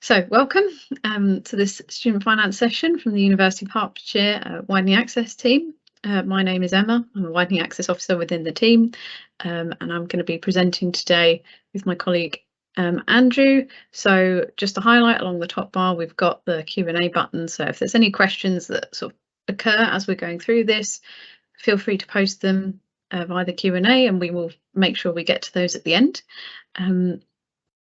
So, welcome to this student finance session from the University of Hertfordshire Widening Access team. My name is Emma. I'm a Widening Access officer within the team, and I'm going to be presenting today with my colleague Andrew. So, just to highlight, along the top bar, we've got the Q&A button. So, if there's any questions that sort of occur as we're going through this, feel free to post them via the Q&A, and we will make sure we get to those at the end.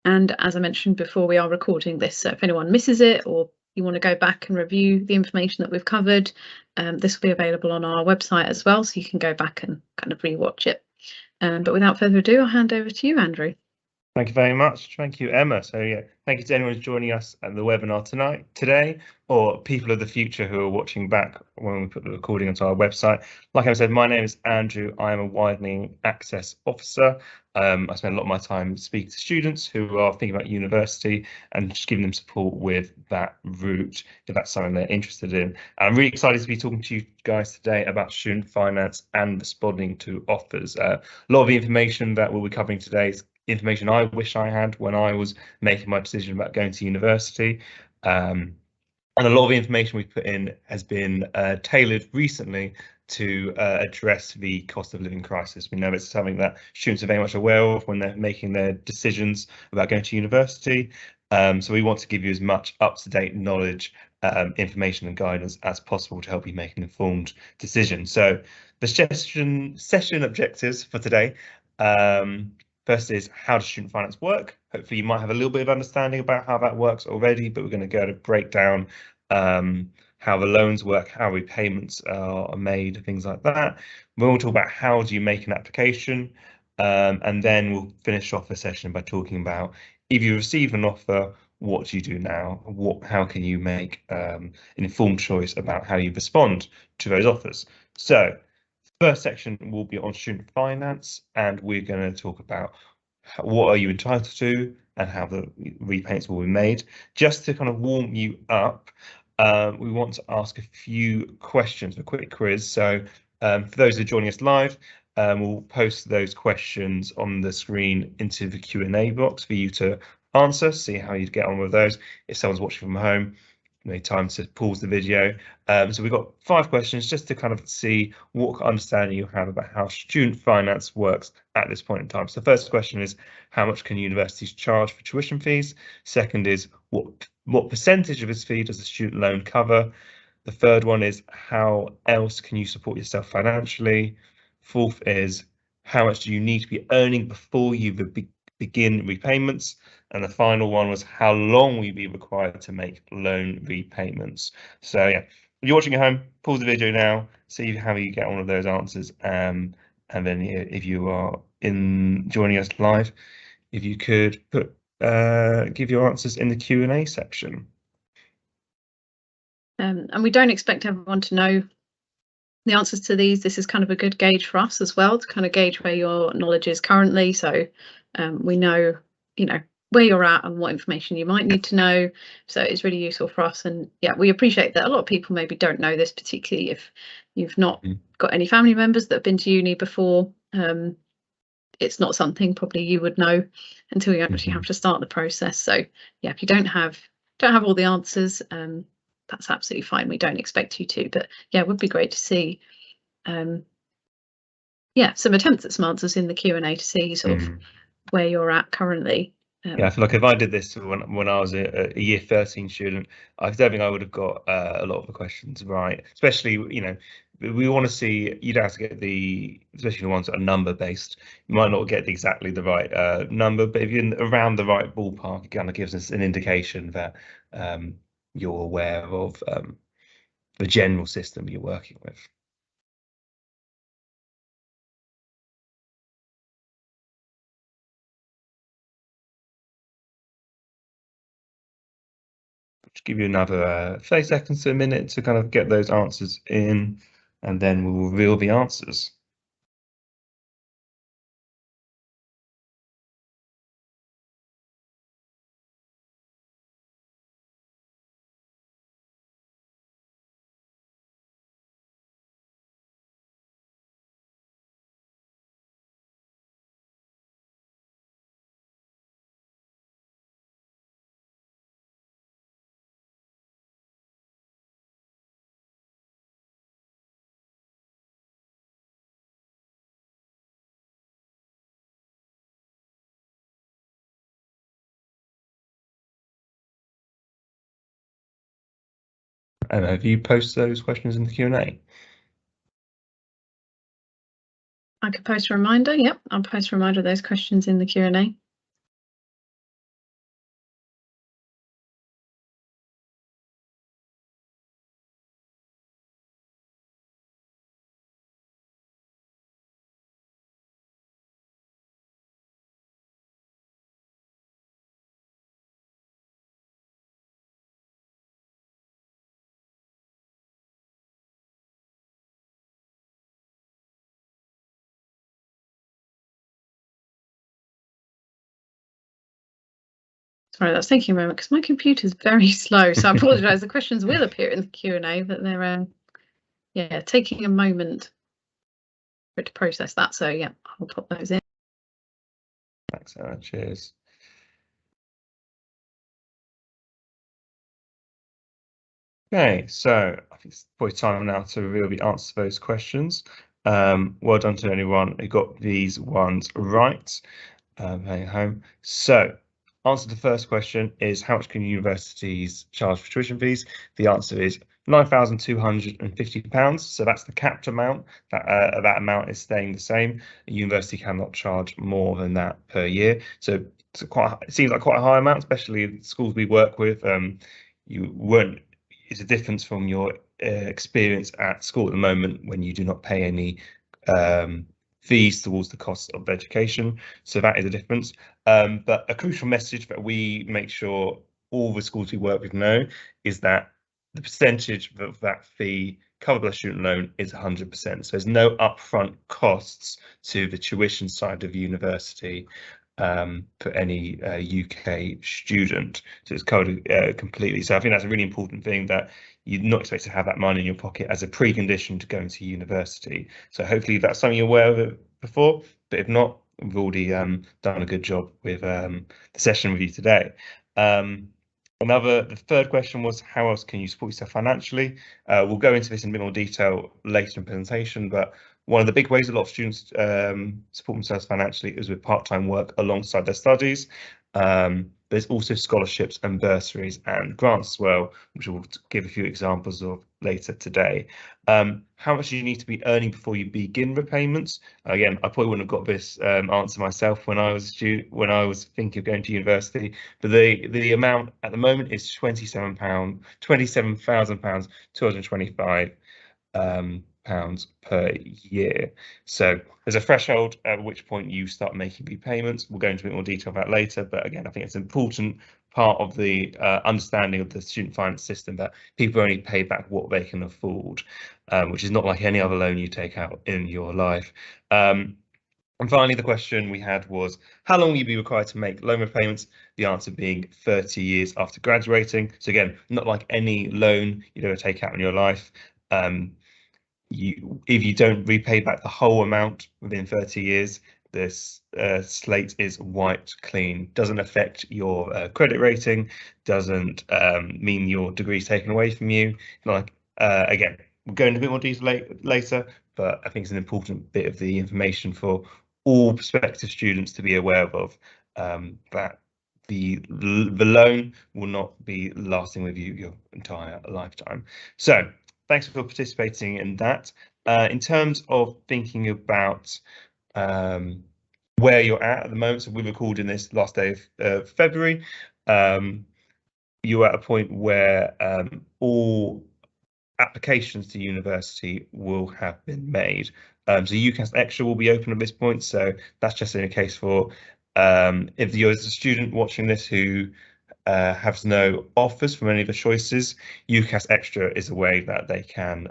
And as I mentioned before, we are recording this, so if anyone misses it or you want to go back and review the information that we've covered, this will be available on our website as well, so you can go back and kind of rewatch it. But without further ado, I'll hand over to you, Andrew. Thank you very much. Thank you, Emma. So yeah, thank you to anyone who's joining us at the webinar today, or people of the future who are watching back when we put the recording onto our website. Like I said, my name is Andrew. I am a Widening Access officer. I spend a lot of my time speaking to students who are thinking about university and just giving them support with that route if that's something they're interested in. And I'm really excited to be talking to you guys today about student finance and responding to offers. A lot of the information that we'll be covering today is information I wish I had when I was making my decision about going to university. And a lot of the information we've put in has been tailored recently to address the cost of living crisis. We know it's something that students are very much aware of when they're making their decisions about going to university. So we want to give you as much up-to-date knowledge, information and guidance as possible to help you make an informed decision. So the session objectives for today. First is, how does student finance work? Hopefully you might have a little bit of understanding about how that works already, but we're going to go to break down how the loans work, how repayments are made, things like that. We'll talk about how do you make an application, and then we'll finish off the session by talking about, if you receive an offer, what do you do now? How can you make an informed choice about how you respond to those offers? So first section will be on student finance, and we're going to talk about what are you entitled to and how the repayments will be made. Just to kind of warm you up, we want to ask a few questions, a quick quiz. So for those who are joining us live, we'll post those questions on the screen into the Q&A box for you to answer, see how you'd get on with those. If someone's watching from home, time to pause the video. So we've got 5 questions just to kind of see what understanding you have about how student finance works at this point in time. So the first question is, how much can universities charge for tuition fees? Second is, what percentage of this fee does the student loan cover? The third one is, how else can you support yourself financially? Fourth is, how much do you need to be earning before you begin repayments? And the final one was, how long will you be required to make loan repayments? So yeah, if you're watching at home, pause the video now, see how you get one of those answers, and then if you are joining us live, if you could give your answers in the Q&A section. And we don't expect everyone to know the answers to these. This is kind of a good gauge for us as well, to kind of gauge where your knowledge is currently, so we know where you're at and what information you might need to know. So it's really useful for us. And yeah, we appreciate that a lot of people maybe don't know this, particularly if you've not got any family members that have been to uni before. It's not something probably you would know until you actually have to start the process. So yeah, if you don't have all the answers, that's absolutely fine. We don't expect you to, but yeah, it would be great to see some attempts at some answers in the Q&A to see sort of where you're at currently. Yeah, I feel like if I did this when I was a year 13 student, I don't think I would have got a lot of the questions right. Especially, we want to see, you don't have to get especially the ones that are number based. You might not get exactly the right number, but if you're around the right ballpark, it kind of gives us an indication that you're aware of the general system you're working with. Just give you another 30 seconds to a minute to kind of get those answers in, and then we'll reveal the answers. And have you posted those questions in the Q&A? I could post a reminder. Yep, I'll post a reminder of those questions in the Q&A. Sorry, that's taking a moment because my computer's very slow, so I apologise. The questions will appear in the Q&A, but they're yeah, taking a moment for it to process that. So yeah, I'll pop those in. Thanks, Anna. Cheers. Okay, so I think it's probably time now to reveal the answers to those questions. Well done to anyone who got these ones right. Heading home. So, answer to the first question is, how much can universities charge for tuition fees? The answer is £9,250. So that's the capped amount. That amount is staying the same. A university cannot charge more than that per year. So it seems like quite a high amount, especially the schools we work with. It's a difference from your experience at school at the moment when you do not pay any fees towards the cost of education. So that is a difference. But a crucial message that we make sure all the schools we work with know is that the percentage of that fee covered by the student loan is 100%. So there's no upfront costs to the tuition side of university for any UK student. So it's covered completely. So I think that's a really important thing, that you're not expected to have that money in your pocket as a precondition to going to university. So hopefully that's something you're aware of it before, but if not, we've already done a good job with the session with you today. The third question was, how else can you support yourself financially? We'll go into this in a bit more detail later in the presentation, but one of the big ways a lot of students support themselves financially is with part-time work alongside their studies. There's also scholarships and bursaries and grants as well, which we'll give a few examples of later today. How much do you need to be earning before you begin repayments? Again, I probably wouldn't have got this answer myself when I was a student, when I was thinking of going to university, but the amount at the moment is £27,000, 225 pounds per year. So there's a threshold at which point you start making repayments. We'll go into a bit more detail about that later, but again, I think it's an important part of the understanding of the student finance system that people only pay back what they can afford, which is not like any other loan you take out in your life. And finally, the question we had was, how long will you be required to make loan repayments? The answer being 30 years after graduating. So again, not like any loan you'd ever take out in your life. If you don't repay back the whole amount within 30 years, this slate is wiped clean. Doesn't affect your credit rating, doesn't mean your degree is taken away from you. Again, we'll go into a bit more detail later, but I think it's an important bit of the information for all prospective students to be aware of, that the loan will not be lasting with you your entire lifetime. So thanks for participating in that. In terms of thinking about where you're at the moment, so we're recording this last day of February, you're at a point where all applications to university will have been made. So UCAS Extra will be open at this point, so that's just in a case for if you're a student watching this who has no offers from any of the choices, UCAS Extra is a way that they can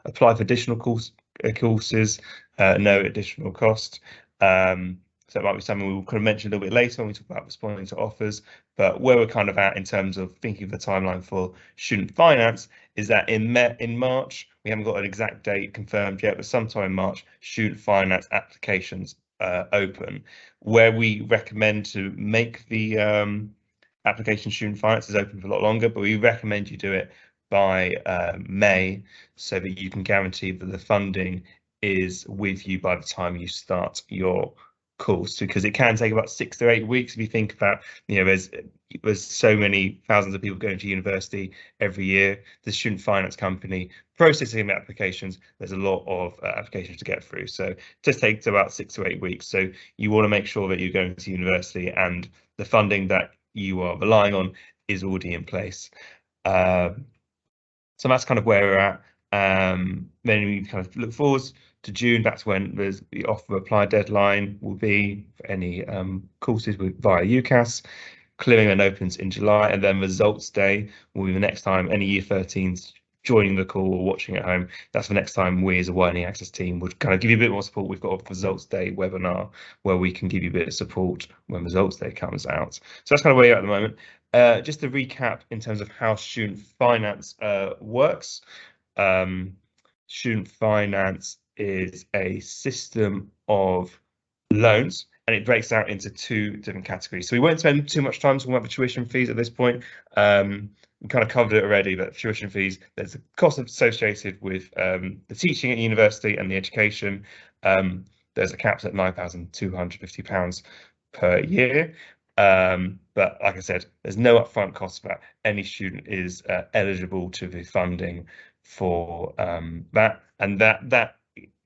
apply for additional courses, no additional cost. So it might be something we will kind of mention a little bit later when we talk about responding to offers. But where we're kind of at in terms of thinking of the timeline for student finance is that in March, we haven't got an exact date confirmed yet, but sometime in March, student finance applications open, where we recommend to make the application student finance is open for a lot longer, but we recommend you do it by May, so that you can guarantee that the funding is with you by the time you start your course, because it can take about 6 to 8 weeks. If you think about, there's so many thousands of people going to university every year. The student finance company processing the applications, there's a lot of applications to get through, so it just takes about 6 to 8 weeks. So you want to make sure that you're going to university and the funding that you are relying on is already in place. So that's kind of where we're at. Then we kind of look forwards to June. That's when the offer apply deadline will be for any courses via UCAS. Clearing and opens in July, and then results day will be the next time any year 13s joining the call or watching at home. That's the next time we as a Widening Access team would kind of give you a bit more support. We've got a results day webinar where we can give you a bit of support when results day comes out. So that's kind of where you're at the moment. Just to recap in terms of how student finance works. Student finance is a system of loans, and it breaks out into 2 different categories. So we won't spend too much time talking about the tuition fees at this point. We kind of covered it already, but tuition fees, there's a cost associated with the teaching at university and the education. There's a cap at £9,250 per year. But like I said, there's no upfront cost for that. Any student is eligible to the funding for that, and that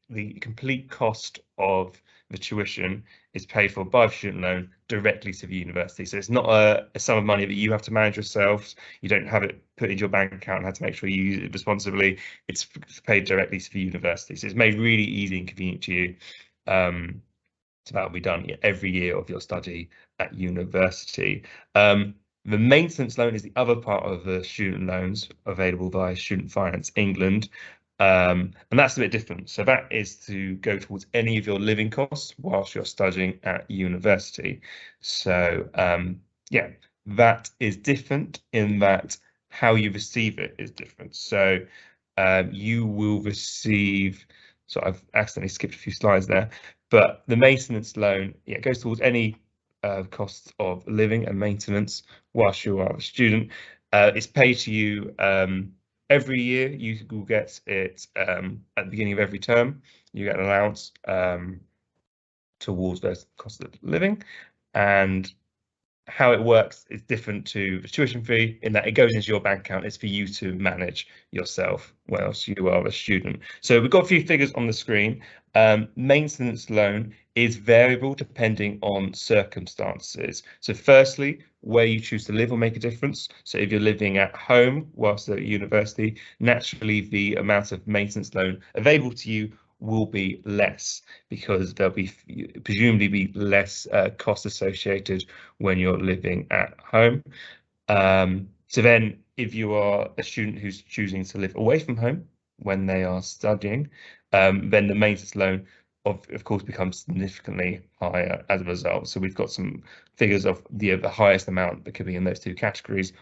the complete cost of the tuition is paid for by the student loan directly to the university. So it's not a sum of money that you have to manage yourselves. You don't have it put into your bank account and have to make sure you use it responsibly. It's paid directly to the university. So it's made really easy and convenient to you. So that will be done every year of your study at university. The maintenance loan is the other part of the student loans available via Student Finance England. And that's a bit different. So that is to go towards any of your living costs whilst you're studying at university. So yeah, that is different in that how you receive it is different. So you will receive, so I've accidentally skipped a few slides there, but the maintenance loan, it goes towards any costs of living and maintenance whilst you are a student. It's paid to you every year. You will get it at the beginning of every term. You get an allowance towards the cost of living, and how it works is different to the tuition fee in that it goes into your bank account. It's for you to manage yourself whilst you are a student. So we've got a few figures on the screen. Maintenance loan is variable depending on circumstances. So firstly, where you choose to live will make a difference. So if you're living at home whilst at university, naturally the amount of maintenance loan available to you will be less, because there'll be presumably be less cost associated when you're living at home. So then if you are a student who's choosing to live away from home when they are studying, then the maintenance loan of course becomes significantly higher as a result. So we've got some figures of the highest amount that could be in those 2 categories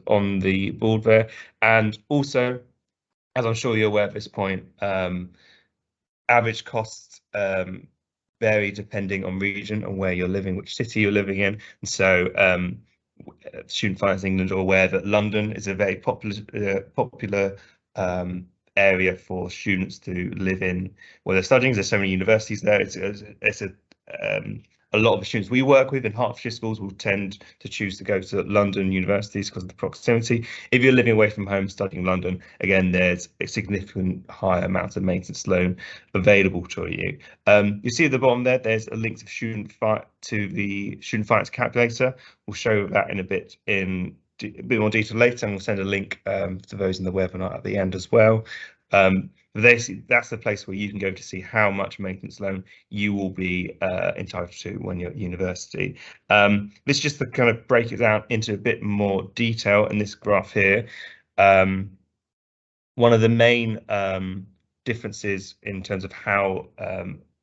on the board there. And also, as I'm sure you're aware at this point, average costs vary depending on region and where you're living, which city you're living in. And so Student Finance England are aware that London is a very popular area for students to live in where they're studying. There's so many universities there. It's a lot of the students we work with in Hertfordshire schools will tend to choose to go to London universities because of the proximity. If you're living away from home studying in London, again, there's a significant higher amount of maintenance loan available to you. You see at the bottom there, there's a link to the student finance calculator. We'll show that in a bit more detail later, and we'll send a link to those in the webinar at the end as well. That's the place where you can go to see how much maintenance loan you will be entitled to when you're at university. This is just to kind of break it down into a bit more detail in this graph here. One of the main differences in terms of how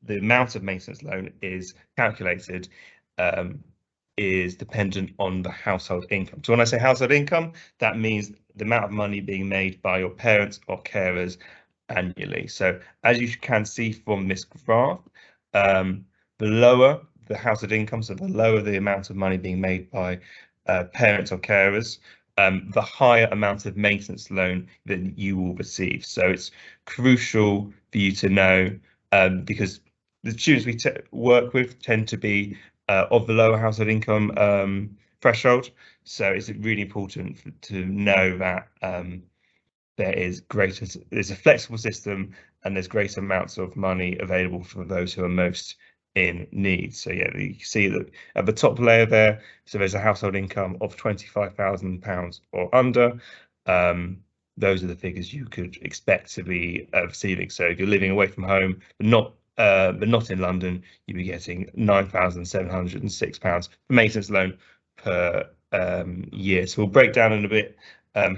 the amount of maintenance loan is calculated is dependent on the household income. So when I say household income, that means the amount of money being made by your parents or carers annually. So as you can see from this graph, the lower the household income, so the lower the amount of money being made by parents or carers, the higher amount of maintenance loan that you will receive. So it's crucial for you to know, because the students we work with tend to be of the lower household income threshold. So it's really important to know that there's a flexible system and there's greater amounts of money available for those who are most in need. So yeah, you can see that at the top layer there, so there's a household income of £25,000 or under. Those are the figures you could expect to be receiving. So if you're living away from home, but not in London, you'll be getting £9,706 for maintenance loan per year. So we'll break down in a bit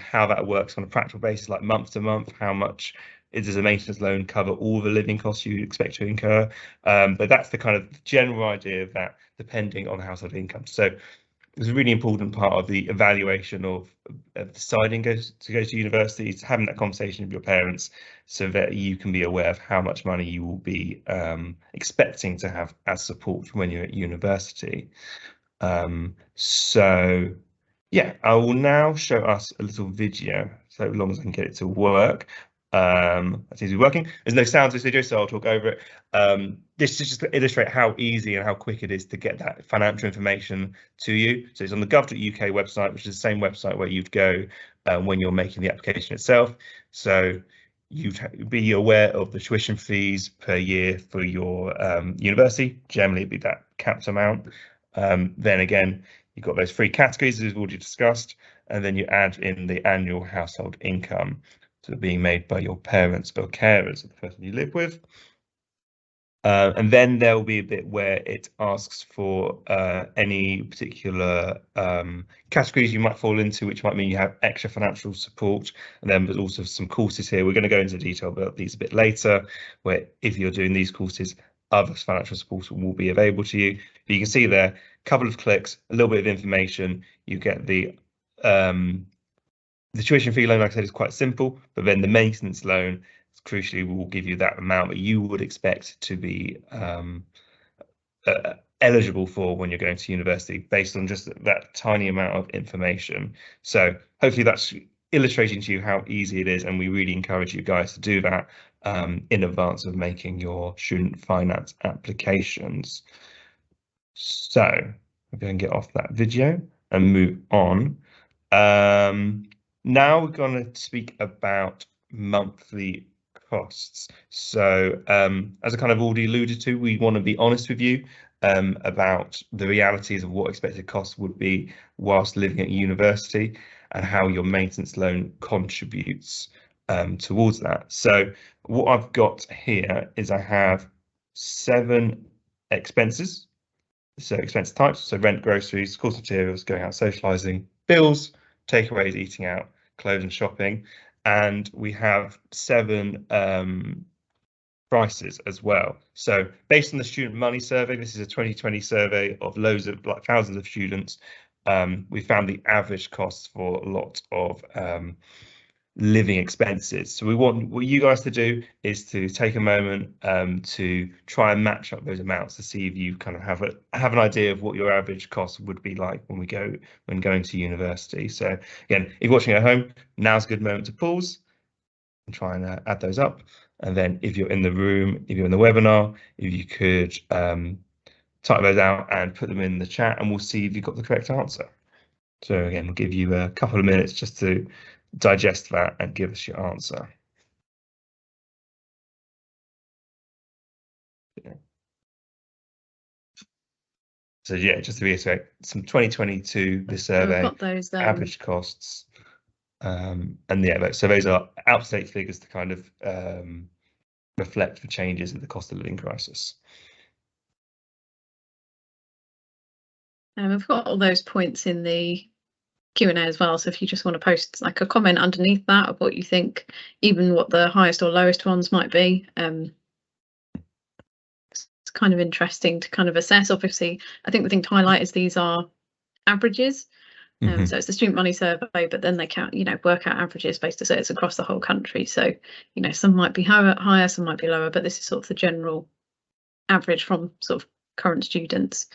how that works on a practical basis, like month to month, how much does a maintenance loan cover all the living costs you expect to incur. But that's the kind of general idea of that, depending on household income. So it's a really important part of the evaluation of deciding to go to university, is having that conversation with your parents so that you can be aware of how much money you will be expecting to have as support when you're at university. So yeah, I will now show us a little video, so long as I can get it to work. That seems to be working. There's no sound to this video, so I'll talk over it. This is just to illustrate how easy and how quick it is to get that financial information to you. So it's on the gov.uk website, which is the same website where you'd go when you're making the application itself. So you'd be aware of the tuition fees per year for your university. Generally, it'd be that capped amount. Then again, you've got those three categories as we've already discussed, and then you add in the annual household income to being made by your parents or carers of the person you live with. And then there will be a bit where it asks for any particular categories you might fall into, which might mean you have extra financial support. And then there's also some courses here. We're going to go into detail about these a bit later, where if you're doing these courses, other financial support will be available to you. But you can see there, a couple of clicks, a little bit of information. You get the tuition fee loan, like I said, is quite simple, but then the maintenance loan, crucially, will give you that amount that you would expect to be eligible for when you're going to university, based on just that tiny amount of information. So hopefully that's illustrating to you how easy it is, and we really encourage you guys to do that in advance of making your student finance applications. So I'm going to get off that video and move on. Now we're going to speak about monthly costs. So as I kind of already alluded to, we want to be honest with you about the realities of what expected costs would be whilst living at university and how your maintenance loan contributes towards that. So what I've got here is I have 7 expenses. So expense types, so rent, groceries, course materials, going out socialising, bills, takeaways, eating out, clothes and shopping. And we have 7 prices as well. So based on the student money survey, this is a 2020 survey of loads of thousands of students. We found the average costs for a lot of living expenses. So what you guys to do is to take a moment to try and match up those amounts to see if you kind of have an idea of what your average cost would be like when going to university. So again, if you're watching at home, now's a good moment to pause and try and add those up. And then if you're in the room, if you're in the webinar, if you could type those out and put them in the chat, and we'll see if you've got the correct answer. So again, we'll give you a couple of minutes just to digest that and give us your answer. So yeah, just to reiterate, some 2022, the survey, got those, average costs, and yeah, so those are out-of-date figures to kind of reflect the changes in the cost of living crisis. We've got all those points in the Q&A as well, so if you just want to post like a comment underneath that of what you think, even what the highest or lowest ones might be, it's kind of interesting to kind of assess. Obviously, I think the thing to highlight is these are averages. So it's the student money survey, but then they count, work out averages based on, so it's across the whole country. So, some might be higher, some might be lower, but this is sort of the general average from sort of current students.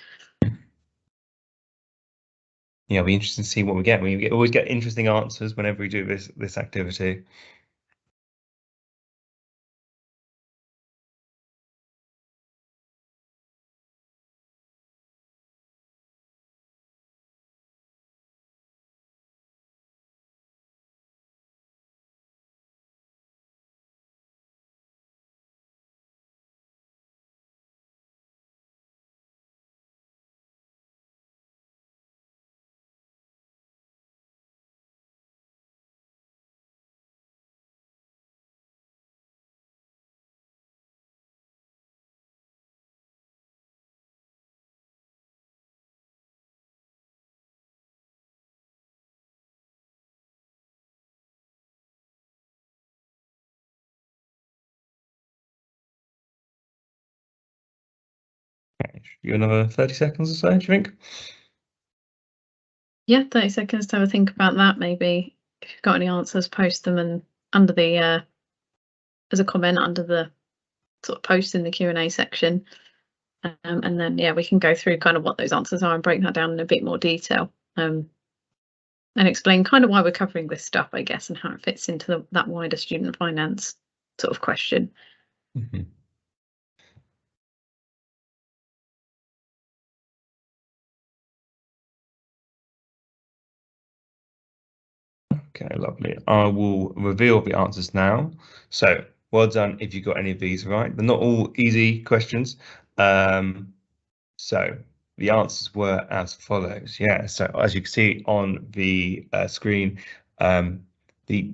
Yeah, it'll be interesting to see what we get. We always get interesting answers whenever we do this activity. you another 30 seconds or so, do you think? Yeah, 30 seconds to have a think about that. Maybe if you've got any answers, post them and under the as a comment under the sort of post in the Q&A section. And then yeah, we can go through kind of what those answers are and break that down in a bit more detail. And explain kind of why we're covering this stuff, I guess, and how it fits into that wider student finance sort of question. Okay, lovely. I will reveal the answers now. So well done if you got any of these right. They're not all easy questions. So the answers were as follows. Yeah, so as you can see on the screen, the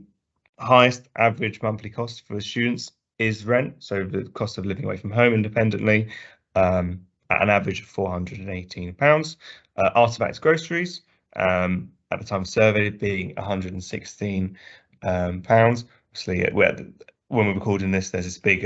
highest average monthly cost for students is rent, so the cost of living away from home independently, at an average of £418. After that, it's groceries, at the time of survey being £116. Obviously, when we're recording this, there's this big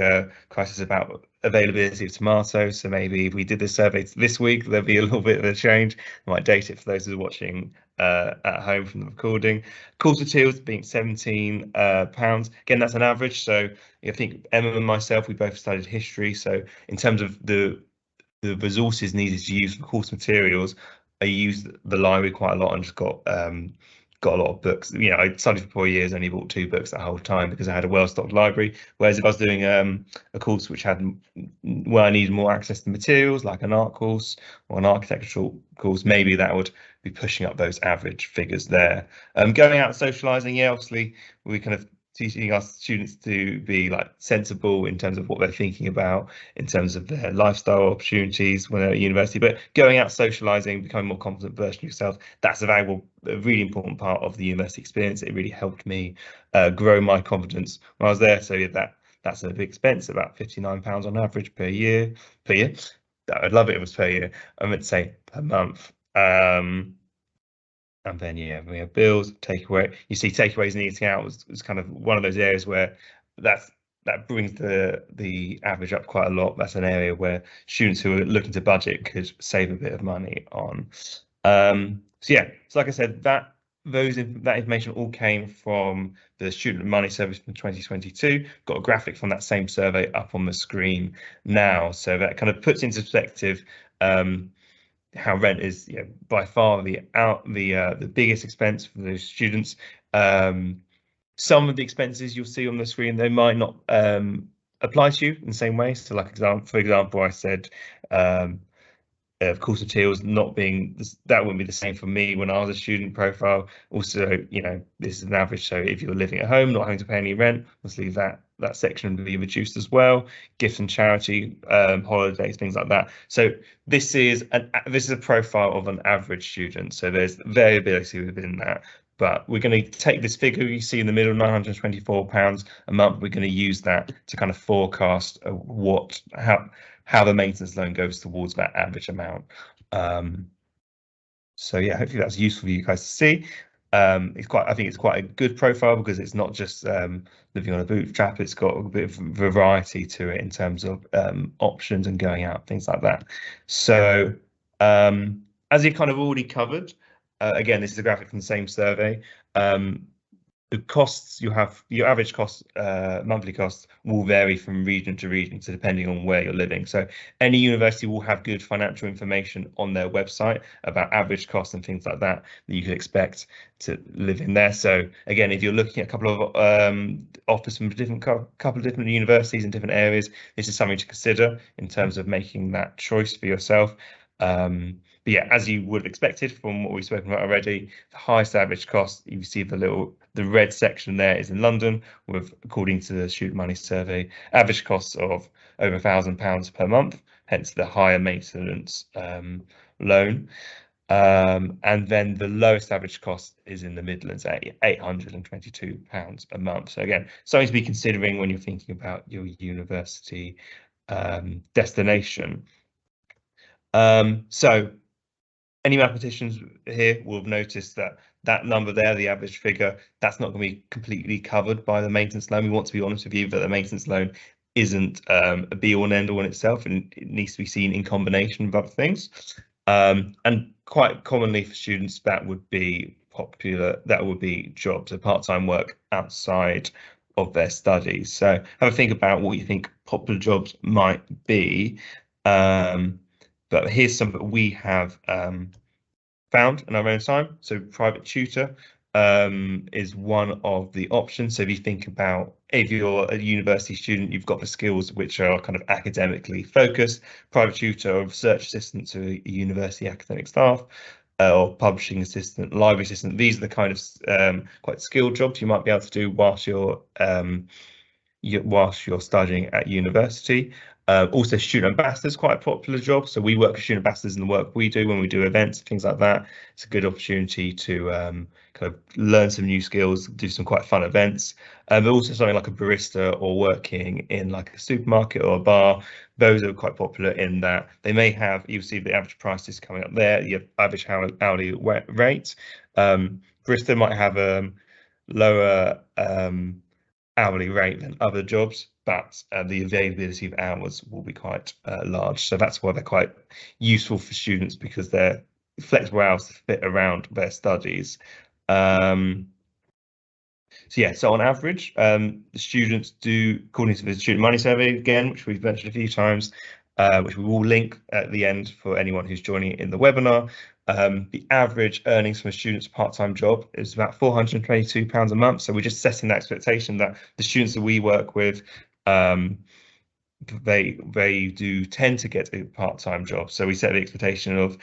crisis about availability of tomatoes. So maybe if we did this survey this week, there'd be a little bit of a change. I might date it for those who are watching at home from the recording. Course materials being £17. Again, that's an average. So I think Emma and myself, we both studied history. So in terms of the resources needed to use for course materials, I used the library quite a lot and just got a lot of books. You know, I studied for 4 years, only bought 2 books that whole time because I had a well-stocked library. Whereas if I was doing a course which had where I needed more access to materials, like an art course or an architectural course, maybe that would be pushing up those average figures there. Going out and socialising, yeah, obviously we kind of teaching our students to be like sensible in terms of what they're thinking about, in terms of their lifestyle opportunities when they're at university. But going out, socializing, becoming a more confident version of yourself, that's a really important part of the university experience. It really helped me grow my confidence when I was there. So yeah, that's a big expense, about £59 on average per year. I'd love it if it was per year. I meant to say per month. And then yeah, we have bills, takeaway. You see, takeaways and eating out was kind of one of those areas where that brings the average up quite a lot. That's an area where students who are looking to budget could save a bit of money on. So yeah, so like I said, that information all came from the Student Money Service from 2022. Got a graphic from that same survey up on the screen now, so that kind of puts into perspective how rent is, you know, by far the biggest expense for those students. Some of the expenses you'll see on the screen, they might not apply to you in the same way. So, like for example, I said of course materials not being that wouldn't be the same for me when I was a student profile. Also, you know, this is an average, so if you're living at home not having to pay any rent, obviously that section will be reduced as well. Gifts and charity, holidays, things like that. So this is a profile of an average student, so there's variability within that. But we're going to take this figure you see in the middle, £924 a month. We're going to use that to kind of forecast how the maintenance loan goes towards that average amount. So yeah, hopefully that's useful for you guys to see. I think it's quite a good profile because it's not just living on a bootstrap. It's got a bit of variety to it in terms of options and going out, things like that. So as you've kind of already covered, again, this is a graphic from the same survey. The costs you have, your average cost, monthly costs will vary from region to region, so depending on where you're living. So any university will have good financial information on their website about average costs and things like that you could expect to live in there. So again, if you're looking at a couple of offers from couple of different universities in different areas, this is something to consider in terms of making that choice for yourself. But yeah, as you would have expected from what we've spoken about already, the highest average cost, you see the red section there is in London, with, according to the Student Money Survey, average costs of over £1,000 per month, hence the higher maintenance loan. And then the lowest average cost is in the Midlands at £822 a month. So again, something to be considering when you're thinking about your university destination. So any mathematicians here will have noticed that number there, the average figure, that's not going to be completely covered by the maintenance loan. We want to be honest with you that the maintenance loan isn't a be all and end all in itself, and it needs to be seen in combination with other things. And quite commonly for students, that would be jobs, so part-time work outside of their studies. So have a think about what you think popular jobs might be. But here's some that we have found in our own time. So private tutor is one of the options. So if you think about, if you're a university student, you've got the skills which are kind of academically focused, private tutor or research assistant to a university academic staff, or publishing assistant, library assistant. These are the kind of quite skilled jobs you might be able to do whilst you're studying at university. Also, student ambassadors, quite a popular job. So we work with student ambassadors in the work we do when we do events, things like that. It's a good opportunity to kind of learn some new skills, do some quite fun events. But also something like a barista or working in like a supermarket or a bar. Those are quite popular in that they may have, you see the average prices coming up there, your average hourly rate. Barista might have a lower hourly rate than other jobs, but the availability of hours will be quite large. So that's why they're quite useful for students, because they're flexible hours to fit around their studies. So yeah, so on average, the students do, according to the Student Money Survey again, which we've mentioned a few times, which we will link at the end for anyone who's joining in the webinar. The average earnings from a student's part-time job is about £422 a month. So we're just setting that expectation that the students that we work with, they do tend to get a part-time job. So we set the expectation of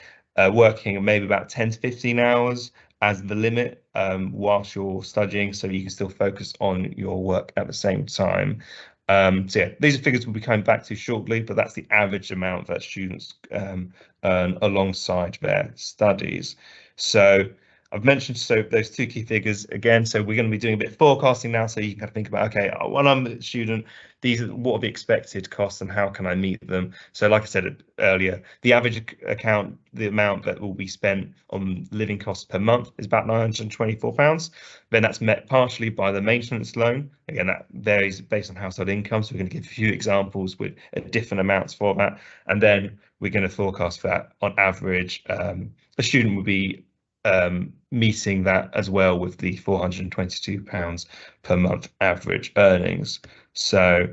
working maybe about 10 to 15 hours as the limit whilst you're studying, so you can still focus on your work at the same time. So yeah, these are figures we'll be coming back to shortly, but that's the average amount that students earn alongside their studies. So I've mentioned those two key figures again. So we're going to be doing a bit of forecasting now, so you can kind of think about, okay, when I'm a student, these are what are the expected costs and how can I meet them. So like I said earlier, the average account, the amount that will be spent on living costs per month is about £924. Then that's met partially by the maintenance loan. Again, that varies based on household income, so we're going to give a few examples with different amounts for that. And then we're going to forecast that on average, a student would be meeting that as well with the £422 per month average earnings. So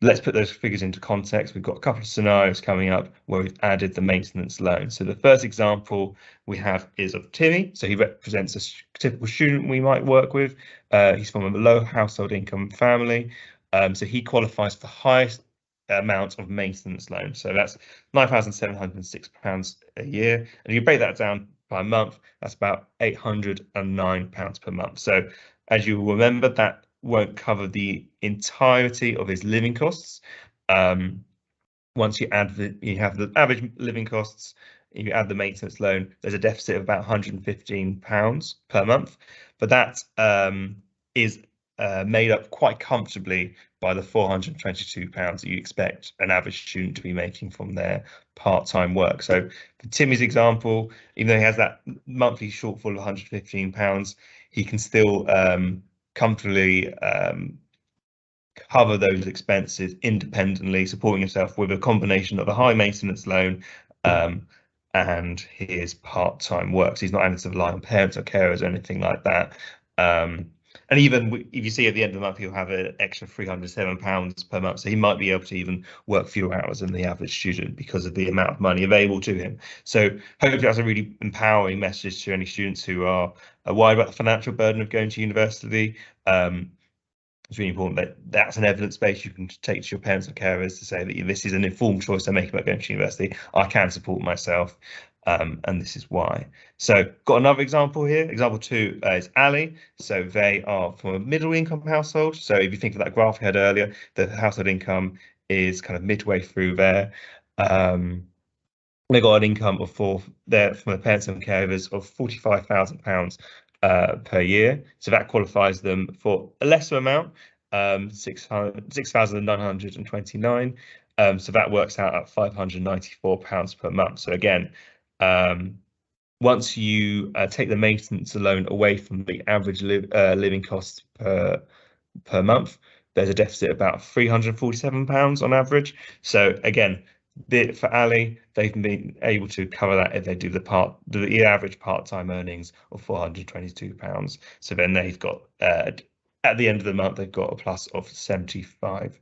let's put those figures into context. We've got a couple of scenarios coming up where we've added the maintenance loan. So the first example we have is of Timmy. So he represents a typical student we might work with. He's from a low household income family. So he qualifies for the highest amount of maintenance loan. So that's £9,706 a year. And if you break that down by month, that's about £809 per month. So as you will remember, that won't cover the entirety of his living costs. Once you have the average living costs, you add the maintenance loan, there's a deficit of about £115 per month, but that is made up quite comfortably by the £422 that you expect an average student to be making from their part-time work. So for Timmy's example, even though he has that monthly shortfall of £115, he can still comfortably cover those expenses independently, supporting himself with a combination of a high maintenance loan and his part-time work. So he's not having to rely on parents or carers or anything like that. And even if you see at the end of the month, he'll have an extra £307 per month. So he might be able to even work fewer hours than the average student because of the amount of money available to him. So hopefully that's a really empowering message to any students who are worried about the financial burden of going to university. It's really important that that's an evidence base you can take to your parents or carers to say that this is an informed choice I'm making about going to university. I can support myself, and this is why. So got another example here. Example 2 is Ali. So they are from a middle income household. So if you think of that graph we had earlier, the household income is kind of midway through there. They got an income of from the parents and carers of £45,000 per year. So that qualifies them for a lesser amount, £6,929. So that works out at £594 per month. So again, once you take the maintenance loan away from the average living cost per month, there's a deficit of about £347 on average. So again, for Ali, they've been able to cover that if they do the average part-time earnings of £422. So then they've got at the end of the month they've got a plus of £75.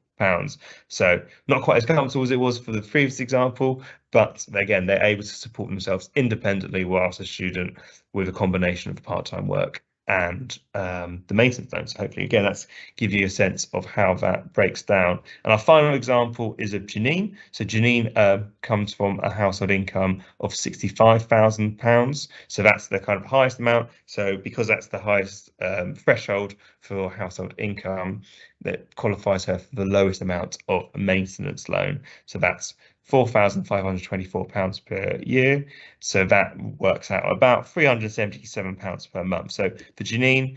So not quite as comfortable as it was for the previous example, but again, they're able to support themselves independently whilst a student with a combination of part-time work and the maintenance loan. So hopefully, again, that's give you a sense of how that breaks down. And our final example is of Janine. So Janine comes from a household income of £65,000. So that's the kind of highest amount. So because that's the highest threshold for household income, that qualifies her for the lowest amount of a maintenance loan. So that's £4,524 per year. So that works out about £377 per month. So for Janine,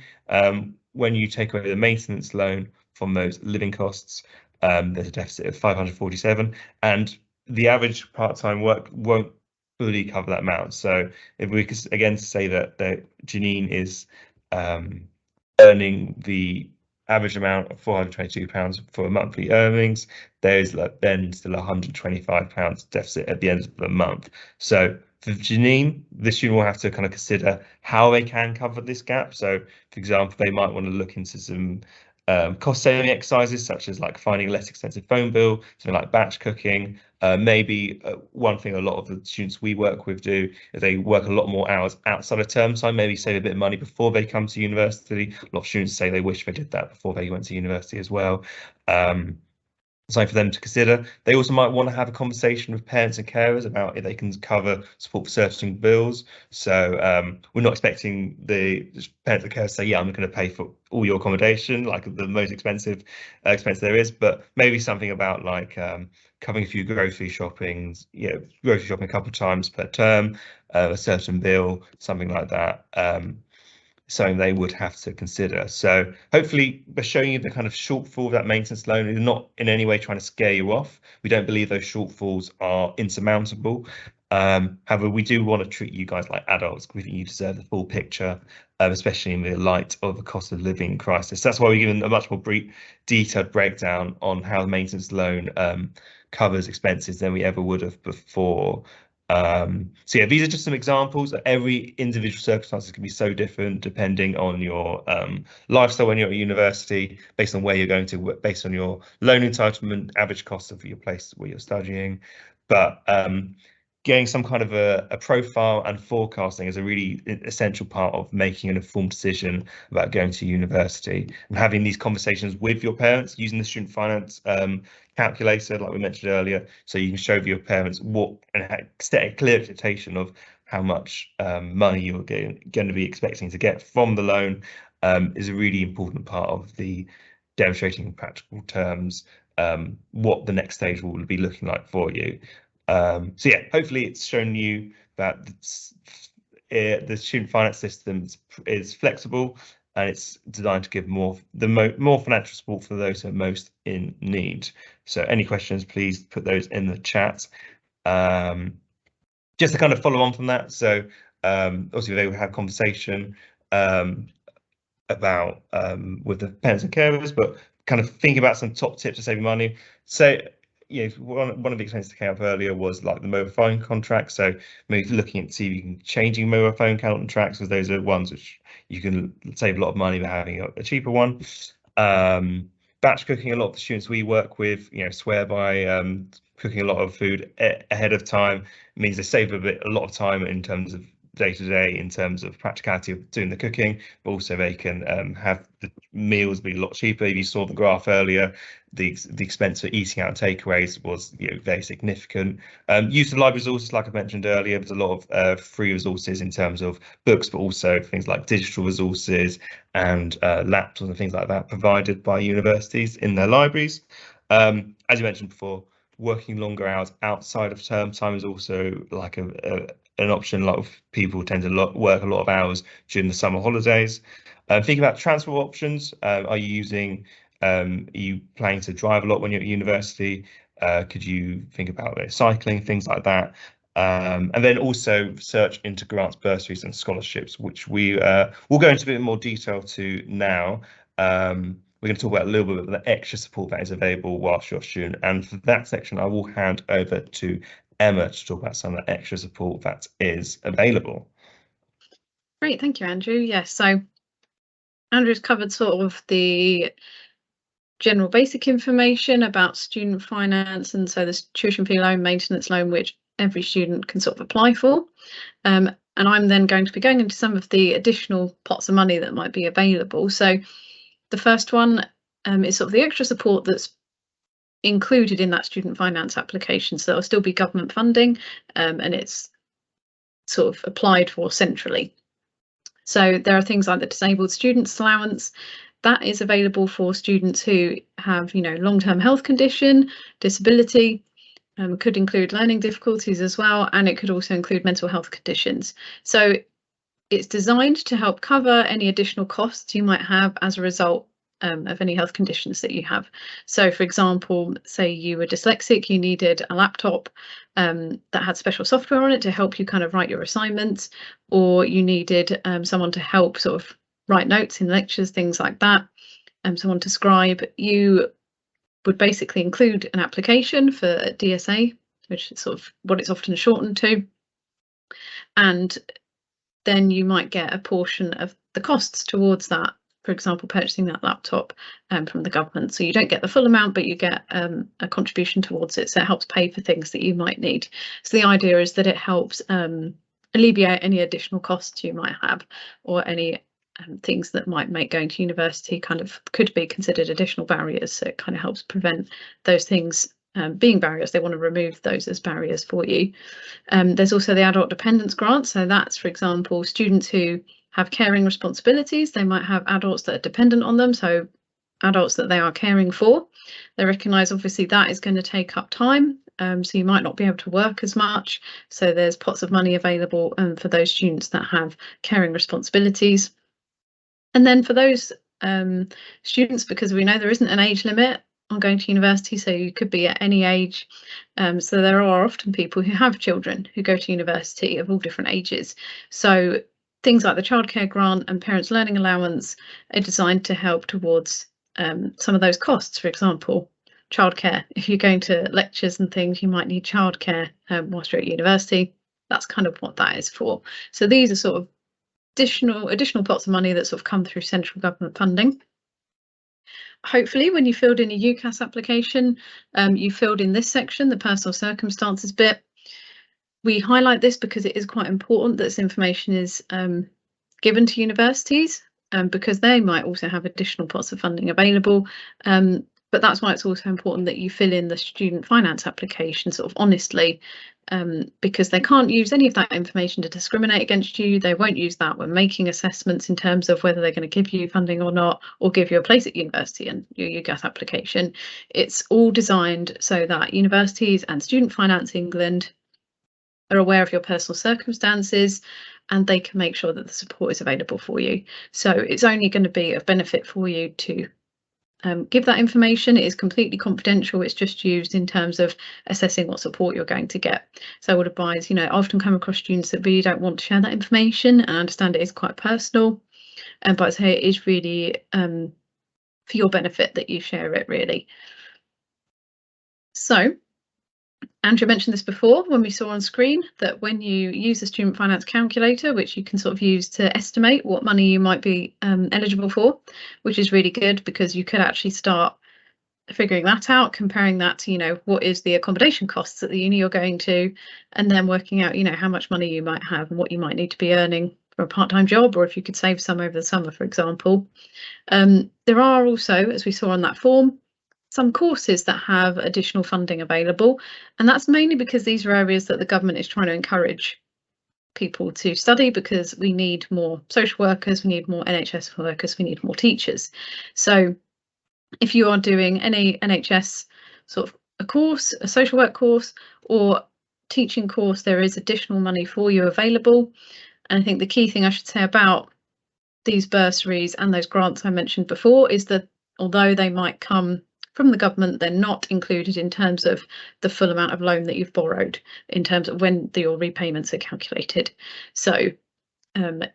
when you take away the maintenance loan from those living costs, there's a deficit of 547, and the average part-time work won't fully cover that amount. So if we could again say that Janine is earning the average amount of £422 for monthly earnings, there's then still £125 deficit at the end of the month. So for Janine, the student will have to kind of consider how they can cover this gap. So, for example, they might want to look into some cost-saving exercises, such as like finding a less expensive phone bill, something like batch cooking. Maybe one thing a lot of the students we work with do is they work a lot more hours outside of term time, maybe save a bit of money before they come to university. A lot of students say they wish they did that before they went to university as well. Something for them to consider. They also might want to have a conversation with parents and carers about if they can cover support for certain bills. So we're not expecting the parents and carers to say, yeah, I'm going to pay for all your accommodation, like the most expensive expense there is, but maybe something about like covering a few grocery shopping a couple of times per term, a certain bill, something like that. Something they would have to consider. So hopefully by showing you the kind of shortfall of that maintenance loan is not in any way trying to scare you off. We don't believe those shortfalls are insurmountable. However, we do want to treat you guys like adults. We think you deserve the full picture, especially in the light of the cost of living crisis. That's why we're given a much more detailed breakdown on how the maintenance loan covers expenses than we ever would have before. So yeah, these are just some examples. Every individual circumstances can be so different depending on your lifestyle when you're at university, based on where you're going to, based on your loan entitlement, average cost of your place where you're studying. But getting some kind of a profile and forecasting is a really essential part of making an informed decision about going to university, and having these conversations with your parents using the student finance calculator, like we mentioned earlier, so you can show your parents what and set a clear expectation of how much money you're going to be expecting to get from the loan, is a really important part of the demonstrating in practical terms what the next stage will be looking like for you. So yeah, hopefully it's shown you that the student finance system is flexible and it's designed to give more financial support for those who are most in need. So any questions, please put those in the chat. Just to kind of follow on from that, so obviously they will have conversation about with the parents and carers, but kind of think about some top tips to saving money. So one of the expenses that came up earlier was like the mobile phone contract. So maybe looking at see if you can changing mobile phone contracts, because those are ones which you can save a lot of money by having a cheaper one. Batch cooking, a lot of the students we work with, swear by cooking a lot of food ahead of time. It means they save a lot of time in terms of day-to-day, in terms of practicality of doing the cooking, but also they can have the meals be a lot cheaper. If you saw the graph earlier, the expense for eating out takeaways was very significant. Use of library resources, like I mentioned earlier, there's a lot of free resources in terms of books, but also things like digital resources and laptops and things like that provided by universities in their libraries. As you mentioned before, working longer hours outside of term time is also like an option. A lot of people tend to work a lot of hours during the summer holidays. Think about transport options. Are you planning to drive a lot when you're at university? Could you think about cycling, things like that? And then also search into grants, bursaries and scholarships, which we will go into a bit more detail to now. we're going to talk about a little bit of the extra support that is available whilst you're a student. And for that section, I will hand over to Emma to talk about some of the extra support that is available. Great, thank you, Andrew. Yes, so Andrew's covered sort of the general basic information about student finance, and so the tuition fee loan, maintenance loan, which every student can sort of apply for. And I'm then going to be going into some of the additional pots of money that might be available. So the first one is sort of the extra support that's included in that student finance application. So there'll still be government funding, and it's sort of applied for centrally. So there are things like the disabled students allowance. That is available for students who have, long-term health condition, disability, could include learning difficulties as well, and it could also include mental health conditions. So it's designed to help cover any additional costs you might have as a result of any health conditions that you have. So, for example, say you were dyslexic, you needed a laptop that had special software on it to help you kind of write your assignments, or you needed someone to help sort of write notes in lectures, things like that, someone to scribe. You would basically include an application for DSA, which is sort of what it's often shortened to, and then you might get a portion of the costs towards that, for example, purchasing that laptop from the government. So you don't get the full amount, but you get a contribution towards it, so it helps pay for things that you might need. So the idea is that it helps alleviate any additional costs you might have, or any things that might make going to university could be considered additional barriers. So it kind of helps prevent those things being barriers. They want to remove those as barriers for you. There's also the adult dependence grant. So that's, for example, students who have caring responsibilities. They might have adults that are dependent on them, so adults that they are caring for. They recognise obviously that is going to take up time, so you might not be able to work as much. So there's pots of money available for those students that have caring responsibilities. And then for those students, because we know there isn't an age limit on going to university, so you could be at any age. So there are often people who have children who go to university of all different ages. So things like the childcare grant and parents' learning allowance are designed to help towards some of those costs. For example, childcare. If you're going to lectures and things, you might need childcare whilst you're at university. That's kind of what that is for. So these are sort of additional pots of money that sort of come through central government funding. Hopefully, when you filled in a UCAS application, you filled in this section, the personal circumstances bit. We highlight this because it is quite important that this information is given to universities, because they might also have additional pots of funding available. But that's why it's also important that you fill in the student finance application sort of honestly, because they can't use any of that information to discriminate against you. They won't use that when making assessments in terms of whether they're going to give you funding or not, or give you a place at university in your UCAS application. It's all designed so that universities and Student Finance England are aware of your personal circumstances, and they can make sure that the support is available for you. So it's only going to be of benefit for you to give that information. It is completely confidential. It's just used in terms of assessing what support you're going to get. So I would advise, I often come across students that really don't want to share that information, and I understand it is quite personal, but I'd say it is really for your benefit that you share it, really. So Andrew mentioned this before when we saw on screen, that when you use the student finance calculator, which you can sort of use to estimate what money you might be eligible for, which is really good because you could actually start figuring that out, comparing that to, what is the accommodation costs at the uni you're going to, and then working out, how much money you might have and what you might need to be earning for a part-time job, or if you could save some over the summer, for example. There are also, as we saw on that form, some courses that have additional funding available, and that's mainly because these are areas that the government is trying to encourage people to study, because we need more social workers, we need more NHS workers, we need more teachers. So if you are doing any NHS sort of a course, a social work course or teaching course, there is additional money for you available. And I think the key thing I should say about these bursaries and those grants I mentioned before is that although they might come from the government, they're not included in terms of the full amount of loan that you've borrowed, in terms of when your repayments are calculated. So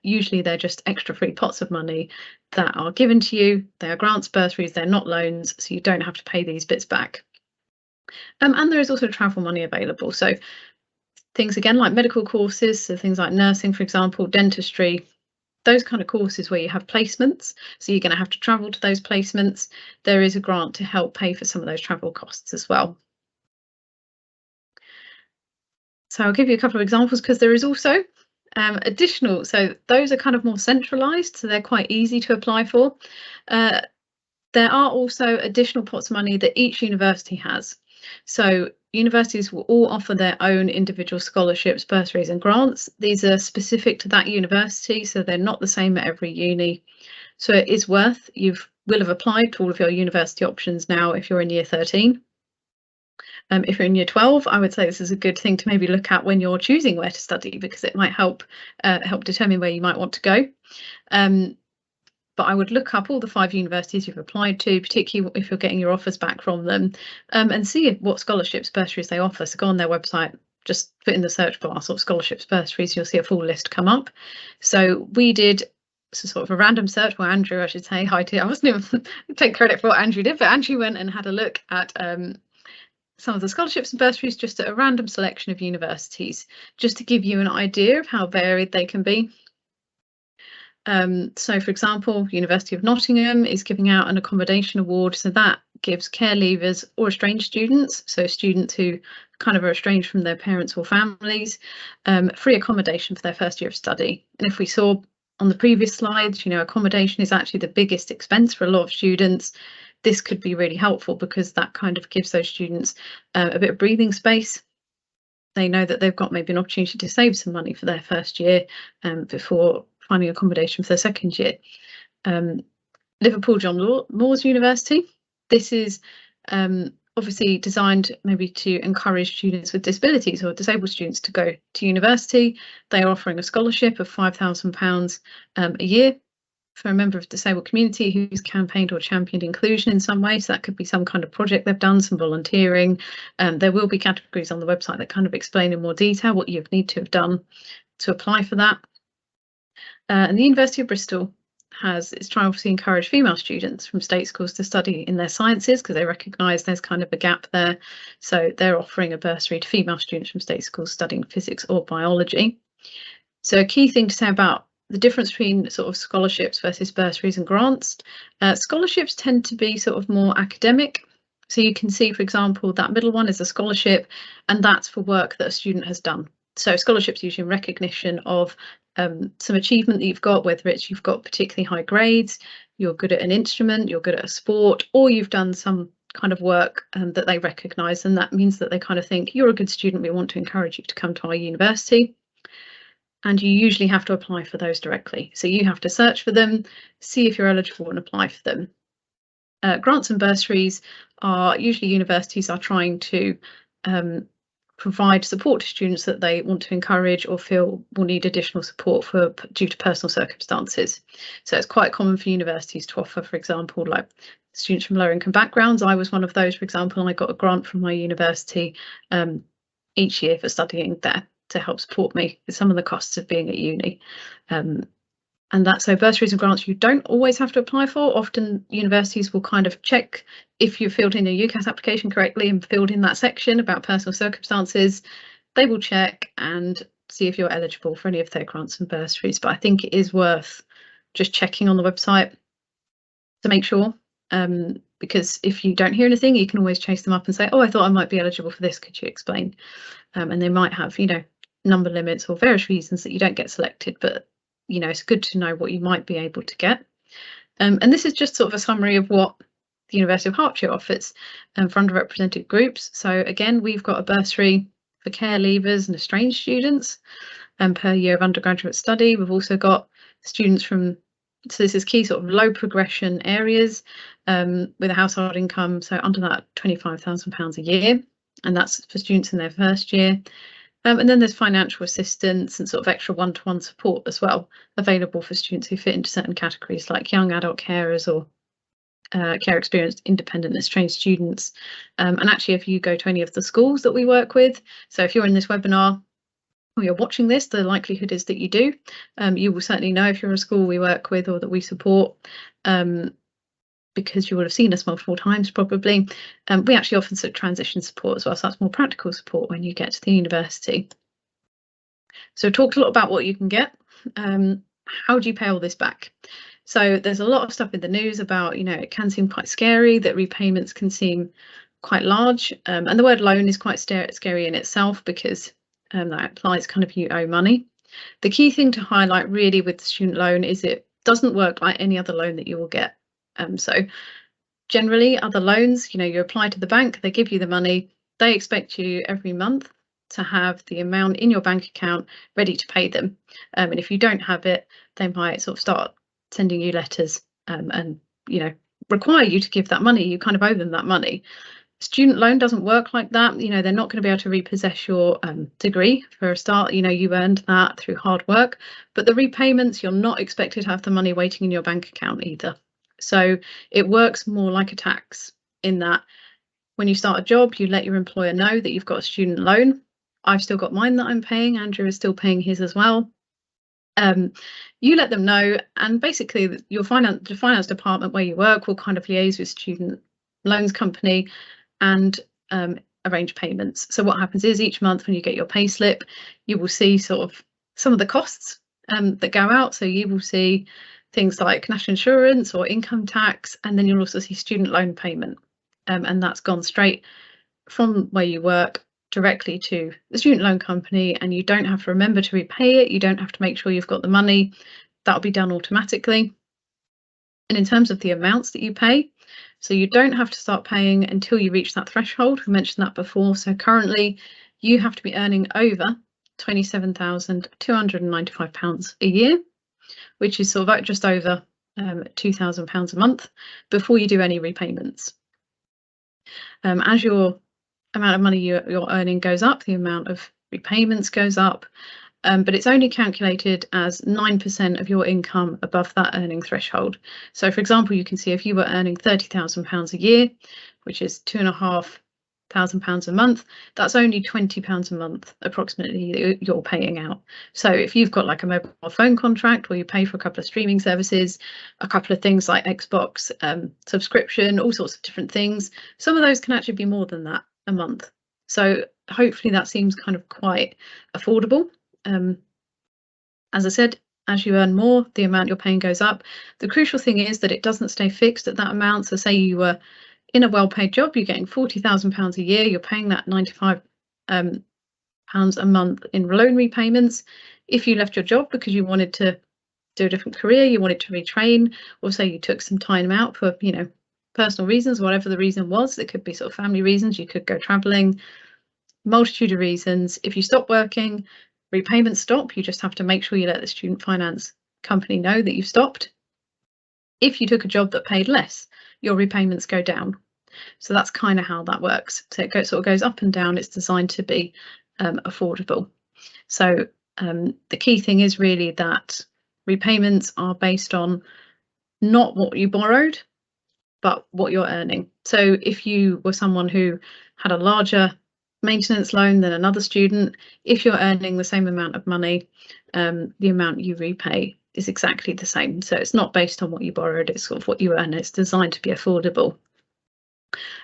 Usually they're just extra free pots of money that are given to you. They are grants, bursaries, they're not loans, so you don't have to pay these bits back. And there is also travel money available. So things again like medical courses, so things like nursing, for example, dentistry, those kind of courses where you have placements, so you're going to have to travel to those placements. There is a grant to help pay for some of those travel costs as well. So I'll give you a couple of examples because there is also additional, so those are kind of more centralised, so they're quite easy to apply for. There are also additional pots of money that each university has. So universities will all offer their own individual scholarships, bursaries and grants. These are specific to that university, so they're not the same at every uni. So it is worth, will have applied to all of your university options now if you're in year 13. If you're in year 12, I would say this is a good thing to maybe look at when you're choosing where to study, because it might help determine where you might want to go. But I would look up all the 5 universities you've applied to, particularly if you're getting your offers back from them, and see what scholarships, bursaries they offer. So go on their website, just put in the search bar sort of scholarships, bursaries, you'll see a full list come up. So we did sort of a random search, well, Andrew, I should say, I wasn't even take credit for what Andrew did, but Andrew went and had a look at some of the scholarships and bursaries just at a random selection of universities, just to give you an idea of how varied they can be. So, for example, University of Nottingham is giving out an accommodation award, so that gives care leavers or estranged students, so students who kind of are estranged from their parents or families, free accommodation for their first year of study. And if we saw on the previous slides, accommodation is actually the biggest expense for a lot of students. This could be really helpful because that kind of gives those students a bit of breathing space. They know that they've got maybe an opportunity to save some money for their first year before finding accommodation for their second year. Liverpool John Moores University. This is obviously designed maybe to encourage students with disabilities or disabled students to go to university. They are offering a scholarship of £5,000 a year for a member of the disabled community who's campaigned or championed inclusion in some way. So that could be some kind of project they've done, some volunteering. There will be categories on the website that kind of explain in more detail what you need to have done to apply for that. And the University of Bristol is trying to obviously encourage female students from state schools to study in their sciences because they recognise there's kind of a gap there. So they're offering a bursary to female students from state schools studying physics or biology. So a key thing to say about the difference between sort of scholarships versus bursaries and grants. Scholarships tend to be sort of more academic. So you can see, for example, that middle one is a scholarship, and that's for work that a student has done. So scholarships usually in recognition of some achievement that you've got, whether it's you've got particularly high grades, you're good at an instrument, you're good at a sport, or you've done some kind of work that they recognise, and that means that they kind of think you're a good student, we want to encourage you to come to our university. And you usually have to apply for those directly. So you have to search for them, see if you're eligible and apply for them. Grants and bursaries are usually universities are trying to provide support to students that they want to encourage or feel will need additional support due to personal circumstances. So it's quite common for universities to offer, for example, like students from lower income backgrounds. I was one of those, for example, and I got a grant from my university each year for studying there to help support me with some of the costs of being at uni. And that's so bursaries and grants you don't always have to apply for. Often universities will kind of check if you filled in your UCAS application correctly and filled in that section about personal circumstances. They will check and see if you're eligible for any of their grants and bursaries. But I think it is worth just checking on the website to make sure, because if you don't hear anything, you can always chase them up and say, oh, I thought I might be eligible for this, could you explain? And they might have, number limits or various reasons that you don't get selected, but it's good to know what you might be able to get. And this is just sort of a summary of what the University of Hertfordshire offers for underrepresented groups. So again, we've got a bursary for care leavers and estranged students per year of undergraduate study. We've also got students from, so this is key, sort of low progression areas with a household income, so under that £25,000 a year, and that's for students in their first year. And then there's financial assistance and sort of extra one-to-one support as well available for students who fit into certain categories like young adult carers or care experienced independent estranged students. And actually, if you go to any of the schools that we work with, so if you're in this webinar or you're watching this, the likelihood is that you do. You will certainly know if you're a school we work with or that we support, because you would have seen us multiple times probably. We actually offer transition support as well, so that's more practical support when you get to the university. So talked a lot about what you can get. How do you pay all this back? So there's a lot of stuff in the news about, it can seem quite scary, that repayments can seem quite large, and the word loan is quite scary in itself, because that implies kind of you owe money. The key thing to highlight really with the student loan is it doesn't work like any other loan that you will get. So generally other loans, you apply to the bank, they give you the money, they expect you every month to have the amount in your bank account ready to pay them. And if you don't have it, they might sort of start sending you letters and require you to give that money. You kind of owe them that money. Student loan doesn't work like that. They're not going to be able to repossess your degree for a start. You earned that through hard work, but the repayments, you're not expected to have the money waiting in your bank account either. So it works more like a tax, in that when you start a job, you let your employer know that you've got a student loan. I've still got mine that I'm paying. Andrew is still paying his as well. You let them know, and basically the finance department where you work will kind of liaise with student loans company and arrange payments. So what happens is each month when you get your pay slip, you will see sort of some of the costs that go out. So you will see things like national insurance or income tax, and then you'll also see student loan payment, and that's gone straight from where you work directly to the student loan company, and you don't have to remember to repay it. You don't have to make sure you've got the money. That'll be done automatically. And in terms of the amounts that you pay, so you don't have to start paying until you reach that threshold. We mentioned that before. So currently you have to be earning over £27,295 a year, which is sort of just over £2,000 a month, before you do any repayments. As your amount of money you're earning goes up, the amount of repayments goes up, but it's only calculated as 9% of your income above that earning threshold. So for example, you can see if you were earning £30,000 a year, which is £2,500 a month, that's only £20 a month approximately you're paying out. So if you've got like a mobile phone contract where you pay for a couple of streaming services, a couple of things like Xbox subscription, all sorts of different things, some of those can actually be more than that a month. So hopefully that seems kind of quite affordable. As I said, as you earn more, the amount you're paying goes up. The crucial thing is that it doesn't stay fixed at that amount. So say you were in a well-paid job, you're getting £40,000 a year, you're paying that £95 a month in loan repayments. If you left your job because you wanted to do a different career, you wanted to retrain, or say you took some time out for personal reasons, whatever the reason was, it could be sort of family reasons, you could go traveling, multitude of reasons. If you stop working, repayments stop. You just have to make sure you let the student finance company know that you've stopped. If you took a job that paid less, your repayments go down. So that's kind of how that works. So it sort of goes up and down. It's designed to be affordable. So the key thing is really that repayments are based on not what you borrowed, but what you're earning. So if you were someone who had a larger maintenance loan than another student, if you're earning the same amount of money, the amount you repay is exactly the same. So it's not based on what you borrowed, it's sort of what you earn. It's designed to be affordable.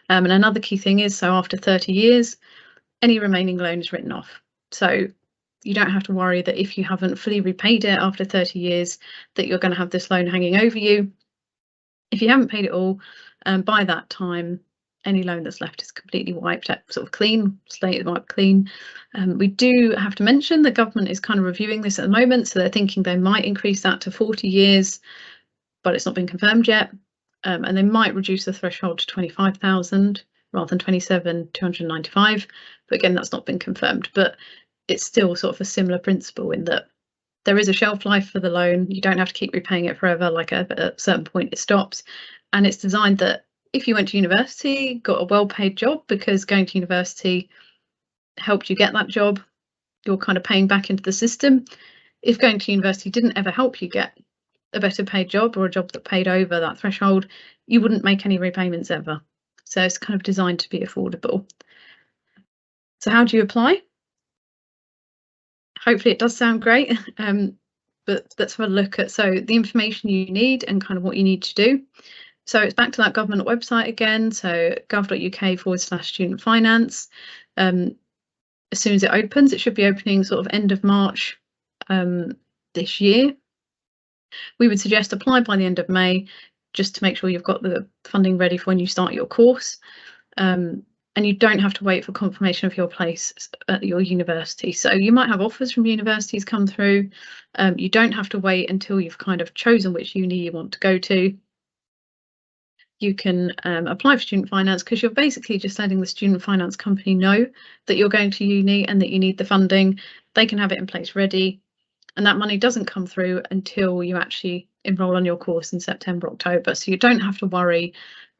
And another key thing is, so after 30 years, any remaining loan is written off. So you don't have to worry that if you haven't fully repaid it after 30 years, that you're going to have this loan hanging over you. If you haven't paid it all, by that time, any loan that's left is completely wiped out, sort of clean, slate wiped clean. We do have to mention the government is kind of reviewing this at the moment, so they're thinking they might increase that to 40 years, but it's not been confirmed yet. And they might reduce the threshold to 25,000 rather than 27,295. But again, that's not been confirmed, but it's still sort of a similar principle in that there is a shelf life for the loan. You don't have to keep repaying it forever, like at a certain point it stops. And it's designed that if you went to university, got a well-paid job, because going to university helped you get that job, you're kind of paying back into the system. If going to university didn't ever help you get a better paid job or a job that paid over that threshold, you wouldn't make any repayments ever. So it's kind of designed to be affordable. So how do you apply? hopefully it does sound great, but let's have a look at the information you need and kind of what you need to do. So it's back to that government website again, so gov.uk/student finance. As soon as it opens, it should be opening sort of end of March this year. We would suggest apply by the end of May, just to make sure you've got the funding ready for when you start your course. And you don't have to wait for confirmation of your place at your university. So you might have offers from universities come through. You don't have to wait until you've kind of chosen which uni you want to go to. You can apply for student finance because you're basically just letting the student finance company know that you're going to uni and that you need the funding. They can have it in place ready, and that money doesn't come through until you actually enroll on your course in September, October. So you don't have to worry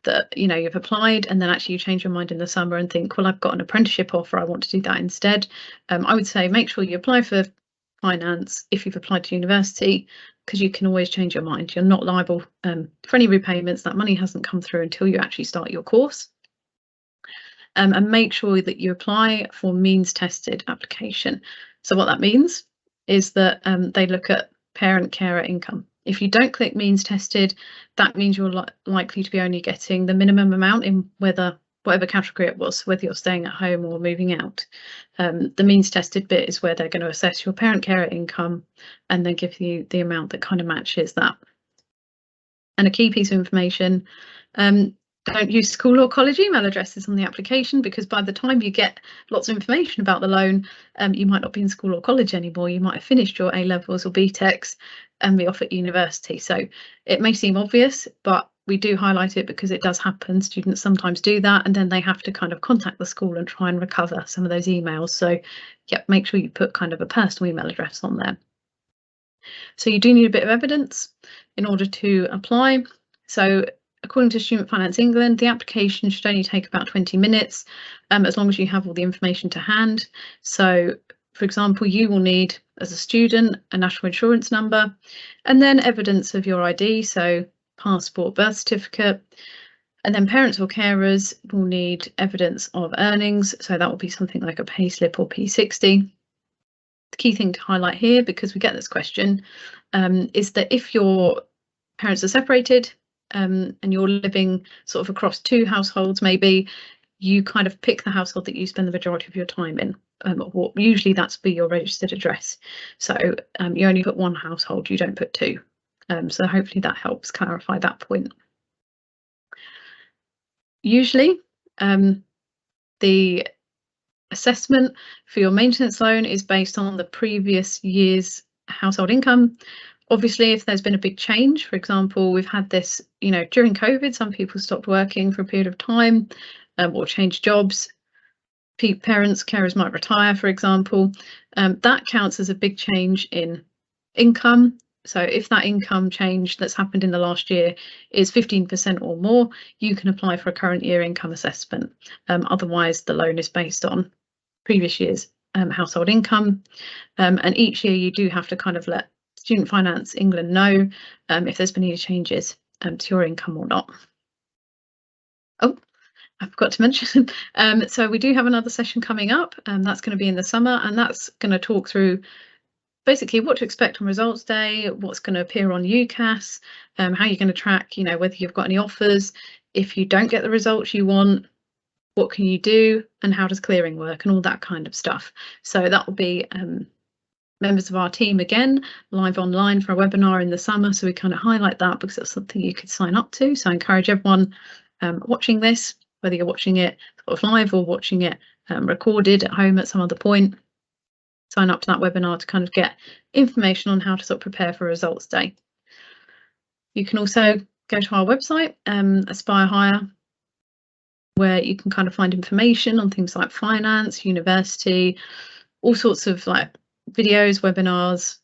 that you've applied and then actually you change your mind in the summer and think, well, I've got an apprenticeship offer, I want to do that instead. I would say make sure you apply for finance if you've applied to university, because you can always change your mind. You're not liable for any repayments. That money hasn't come through until you actually start your course. And make sure that you apply for means tested application. So what that means is that they look at parent carer income. If you don't click means tested, that means you're likely to be only getting the minimum amount in whatever category it was, whether you're staying at home or moving out. The means tested bit is where they're going to assess your parent carer income and then give you the amount that kind of matches that. And a key piece of information, don't use school or college email addresses on the application, because by the time you get lots of information about the loan, you might not be in school or college anymore. You might have finished your A-levels or BTECs and be off at university. So it may seem obvious, but we do highlight it because it does happen. Students sometimes do that, and then they have to kind of contact the school and try and recover some of those emails. So yeah, make sure you put kind of a personal email address on there. So you do need a bit of evidence in order to apply. So according to Student Finance England, the application should only take about 20 minutes, as long as you have all the information to hand. So, for example, you will need, as a student, a national insurance number, and then evidence of your ID, so passport, birth certificate, and then parents or carers will need evidence of earnings, so that will be something like a payslip or P60. The key thing to highlight here, because we get this question, is that if your parents are separated, and you're living sort of across two households, maybe you kind of pick the household that you spend the majority of your time in. Usually that's be your registered address. So you only put one household, you don't put two. So hopefully that helps clarify that point. Usually the assessment for your maintenance loan is based on the previous year's household income. Obviously, if there's been a big change, for example, we've had this, during COVID, some people stopped working for a period of time or changed jobs. Parents, carers might retire, for example. That counts as a big change in income. So if that income change that's happened in the last year is 15% or more, you can apply for a current year income assessment. Otherwise, the loan is based on previous year's household income. And each year you do have to kind of let Student Finance England know if there's been any changes to your income or not. Oh, I forgot to mention, so we do have another session coming up, that's going to be in the summer, and that's going to talk through basically what to expect on results day, what's going to appear on UCAS, how you're going to track, whether you've got any offers. If you don't get the results you want, what can you do, and how does clearing work, and all that kind of stuff. So that will be members of our team again live online for a webinar in the summer, so we kind of highlight that because that's something you could sign up to. So I encourage everyone watching this, whether you're watching it sort of live or watching it recorded at home at some other point, sign up to that webinar to kind of get information on how to sort of prepare for results day. You can also go to our website, Aspire Higher, where you can kind of find information on things like finance, university, all sorts of like videos, webinars,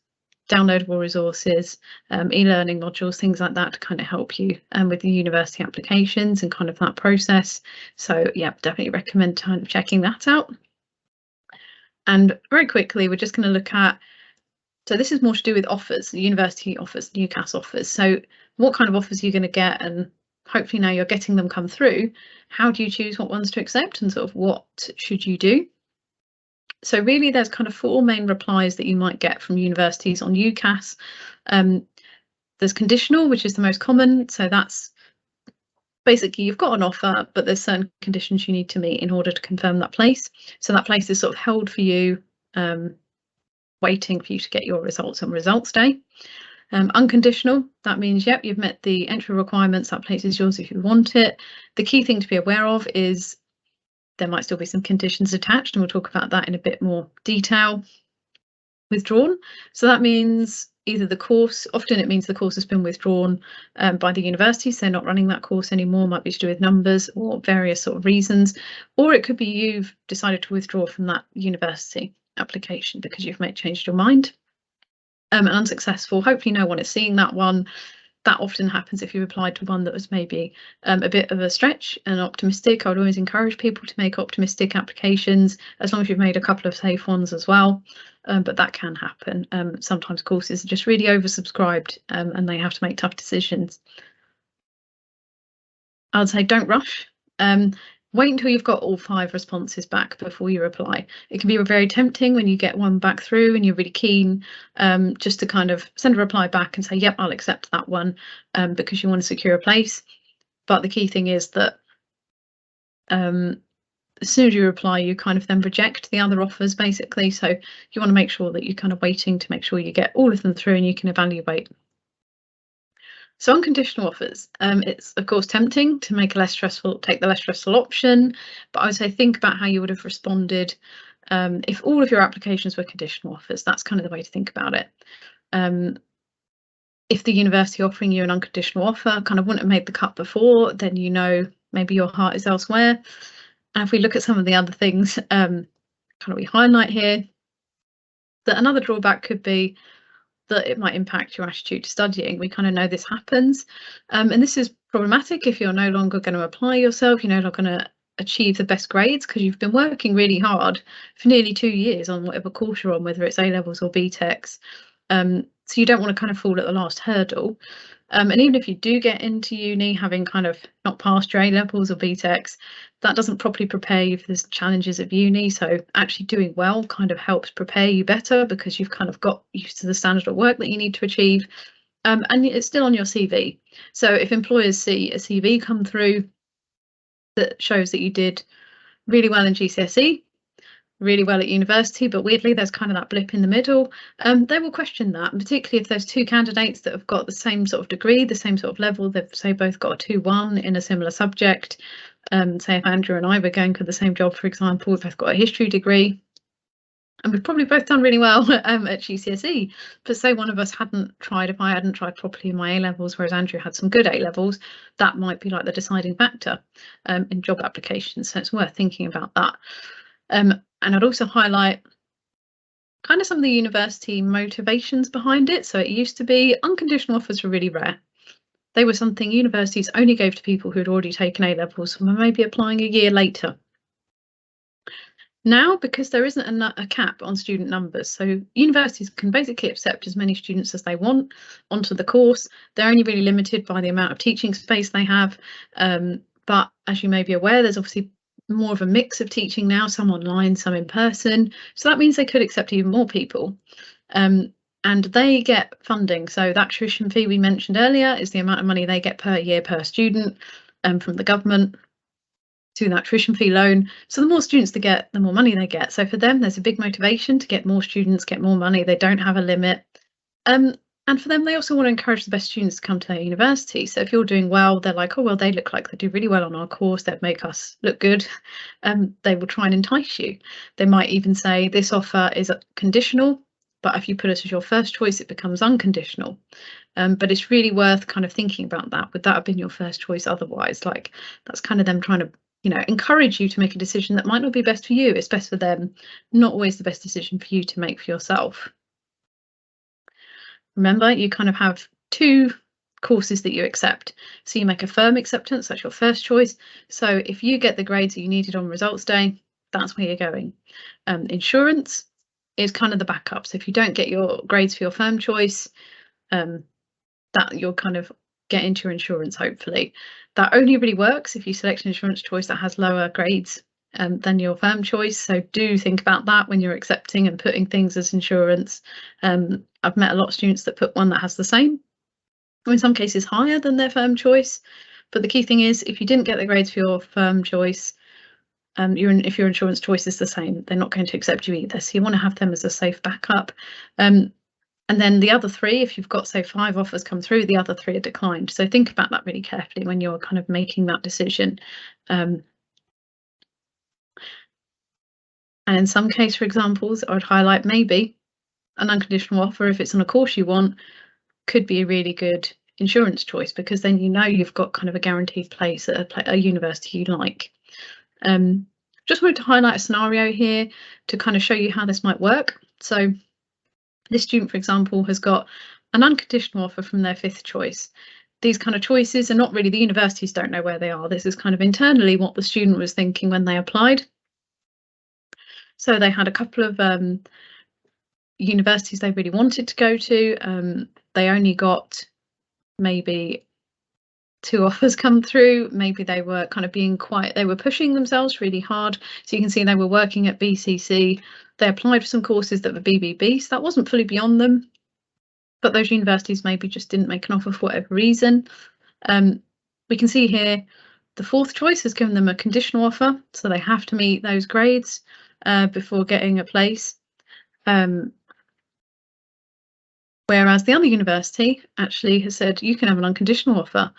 downloadable resources, e-learning modules, things like that to kind of help you with the university applications and kind of that process. So yeah, definitely recommend kind of checking that out. And very quickly, we're just going to look at, so this is more to do with offers, the university offers, UCAS offers. So what kind of offers are you going to get, and hopefully now you're getting them come through. How do you choose what ones to accept, and sort of what should you do? So really there's kind of 4 main replies that you might get from universities on UCAS. There's conditional, which is the most common. So that's basically you've got an offer, but there's certain conditions you need to meet in order to confirm that place. So that place is sort of held for you, waiting for you to get your results on results day. Unconditional, that means, yep, you've met the entry requirements, that place is yours if you want it. The key thing to be aware of is there might still be some conditions attached, and we'll talk about that in a bit more detail. Withdrawn, so that means either the course, often it means the course has been withdrawn by the university, so they're not running that course anymore, might be to do with numbers or various sort of reasons, or it could be you've decided to withdraw from that university application because you've changed your mind. And unsuccessful, hopefully no one is seeing that one. That often happens if you applied to one that was maybe a bit of a stretch and optimistic. I would always encourage people to make optimistic applications, as long as you've made a couple of safe ones as well. But that can happen. Sometimes courses are just really oversubscribed and they have to make tough decisions. I would say don't rush. Wait until you've got all 5 responses back before you reply. It can be very tempting when you get one back through and you're really keen just to kind of send a reply back and say, yep, I'll accept that one because you want to secure a place. But the key thing is that as soon as you reply, you kind of then reject the other offers, basically. So you want to make sure that you're kind of waiting to make sure you get all of them through and you can evaluate. So unconditional offers, it's of course tempting to take the less stressful option, but I would say think about how you would have responded if all of your applications were conditional offers. That's kind of the way to think about it. If the university offering you an unconditional offer kind of wouldn't have made the cut before, then you know maybe your heart is elsewhere. And if we look at some of the other things, kind of we highlight here, that another drawback could be that it might impact your attitude to studying. We kind of know this happens, and this is problematic if you're no longer going to apply yourself, you're no longer going to achieve the best grades because you've been working really hard for nearly 2 years on whatever course you're on, whether it's A-levels or BTECs. So you don't want to kind of fall at the last hurdle. And even if you do get into uni having kind of not passed your A-levels or BTECs, that doesn't properly prepare you for the challenges of uni. So actually doing well kind of helps prepare you better because you've kind of got used to the standard of work that you need to achieve. And it's still on your CV. So if employers see a CV come through that shows that you did really well in GCSE, really well at university, but weirdly there's kind of that blip in the middle, they will question that, and particularly if there's 2 candidates that have got the same sort of degree, the same sort of level, they've say both got a 2-1 in a similar subject. Say if Andrew and I were going for the same job, for example, we've both got a history degree and we've probably both done really well at GCSE, but say one of us hadn't tried, if I hadn't tried properly in my A-levels, whereas Andrew had some good A-levels, that might be like the deciding factor in job applications. So it's worth thinking about that. And I'd also highlight kind of some of the university motivations behind it. So it used to be unconditional offers were really rare. They were something universities only gave to people who had already taken A-levels and were maybe applying a year later. Now, because there isn't a cap on student numbers, so universities can basically accept as many students as they want onto the course. They're only really limited by the amount of teaching space they have. But as you may be aware, there's obviously more of a mix of teaching now, some online, some in person. So that means they could accept even more people. And they get funding. So that tuition fee we mentioned earlier is the amount of money they get per year per student from the government to that tuition fee loan. So the more students they get, the more money they get. So for them, there's a big motivation to get more students, get more money. They don't have a limit. And for them, they also want to encourage the best students to come to their university. So if you're doing well, they're like, oh, well, they look like they do really well on our course. They'd make us look good. They will try and entice you. They might even say this offer is conditional, but if you put us as your first choice, it becomes unconditional. But it's really worth kind of thinking about that. Would that have been your first choice otherwise? Like that's kind of them trying to, encourage you to make a decision that might not be best for you. It's best for them, not always the best decision for you to make for yourself. Remember, you kind of have 2 courses that you accept. So you make a firm acceptance, that's your first choice. So if you get the grades that you needed on results day, that's where you're going. Insurance is kind of the backup. So if you don't get your grades for your firm choice, that you'll kind of get into your insurance, hopefully. That only really works if you select an insurance choice that has lower grades than your firm choice. So do think about that when you're accepting and putting things as insurance. I've met a lot of students that put one that has the same, or in some cases higher than their firm choice. But the key thing is, if you didn't get the grades for your firm choice, if your insurance choice is the same, they're not going to accept you either. So you want to have them as a safe backup. And then the other 3, if you've got, say, 5 offers come through, the other 3 are declined. So think about that really carefully when you're kind of making that decision. And in some case, for examples, I would highlight maybe an unconditional offer, if it's on a course you want, could be a really good insurance choice, because then you know you've got kind of a guaranteed place at a university you like. Just wanted to highlight a scenario here to kind of show you how this might work. So this student, for example, has got an unconditional offer from their 5th choice. These kind of choices are not really, the universities don't know where they are. This is kind of internally what the student was thinking when they applied. So they had a couple of universities they really wanted to go to. They only got maybe 2 offers come through. Maybe they were kind of they were pushing themselves really hard. So you can see they were working at BCC. They applied for some courses that were BBB, so that wasn't fully beyond them. But those universities maybe just didn't make an offer for whatever reason. We can see here the 4th choice has given them a conditional offer, so they have to meet those grades before getting a place. Whereas the other university actually has said you can have an unconditional offer.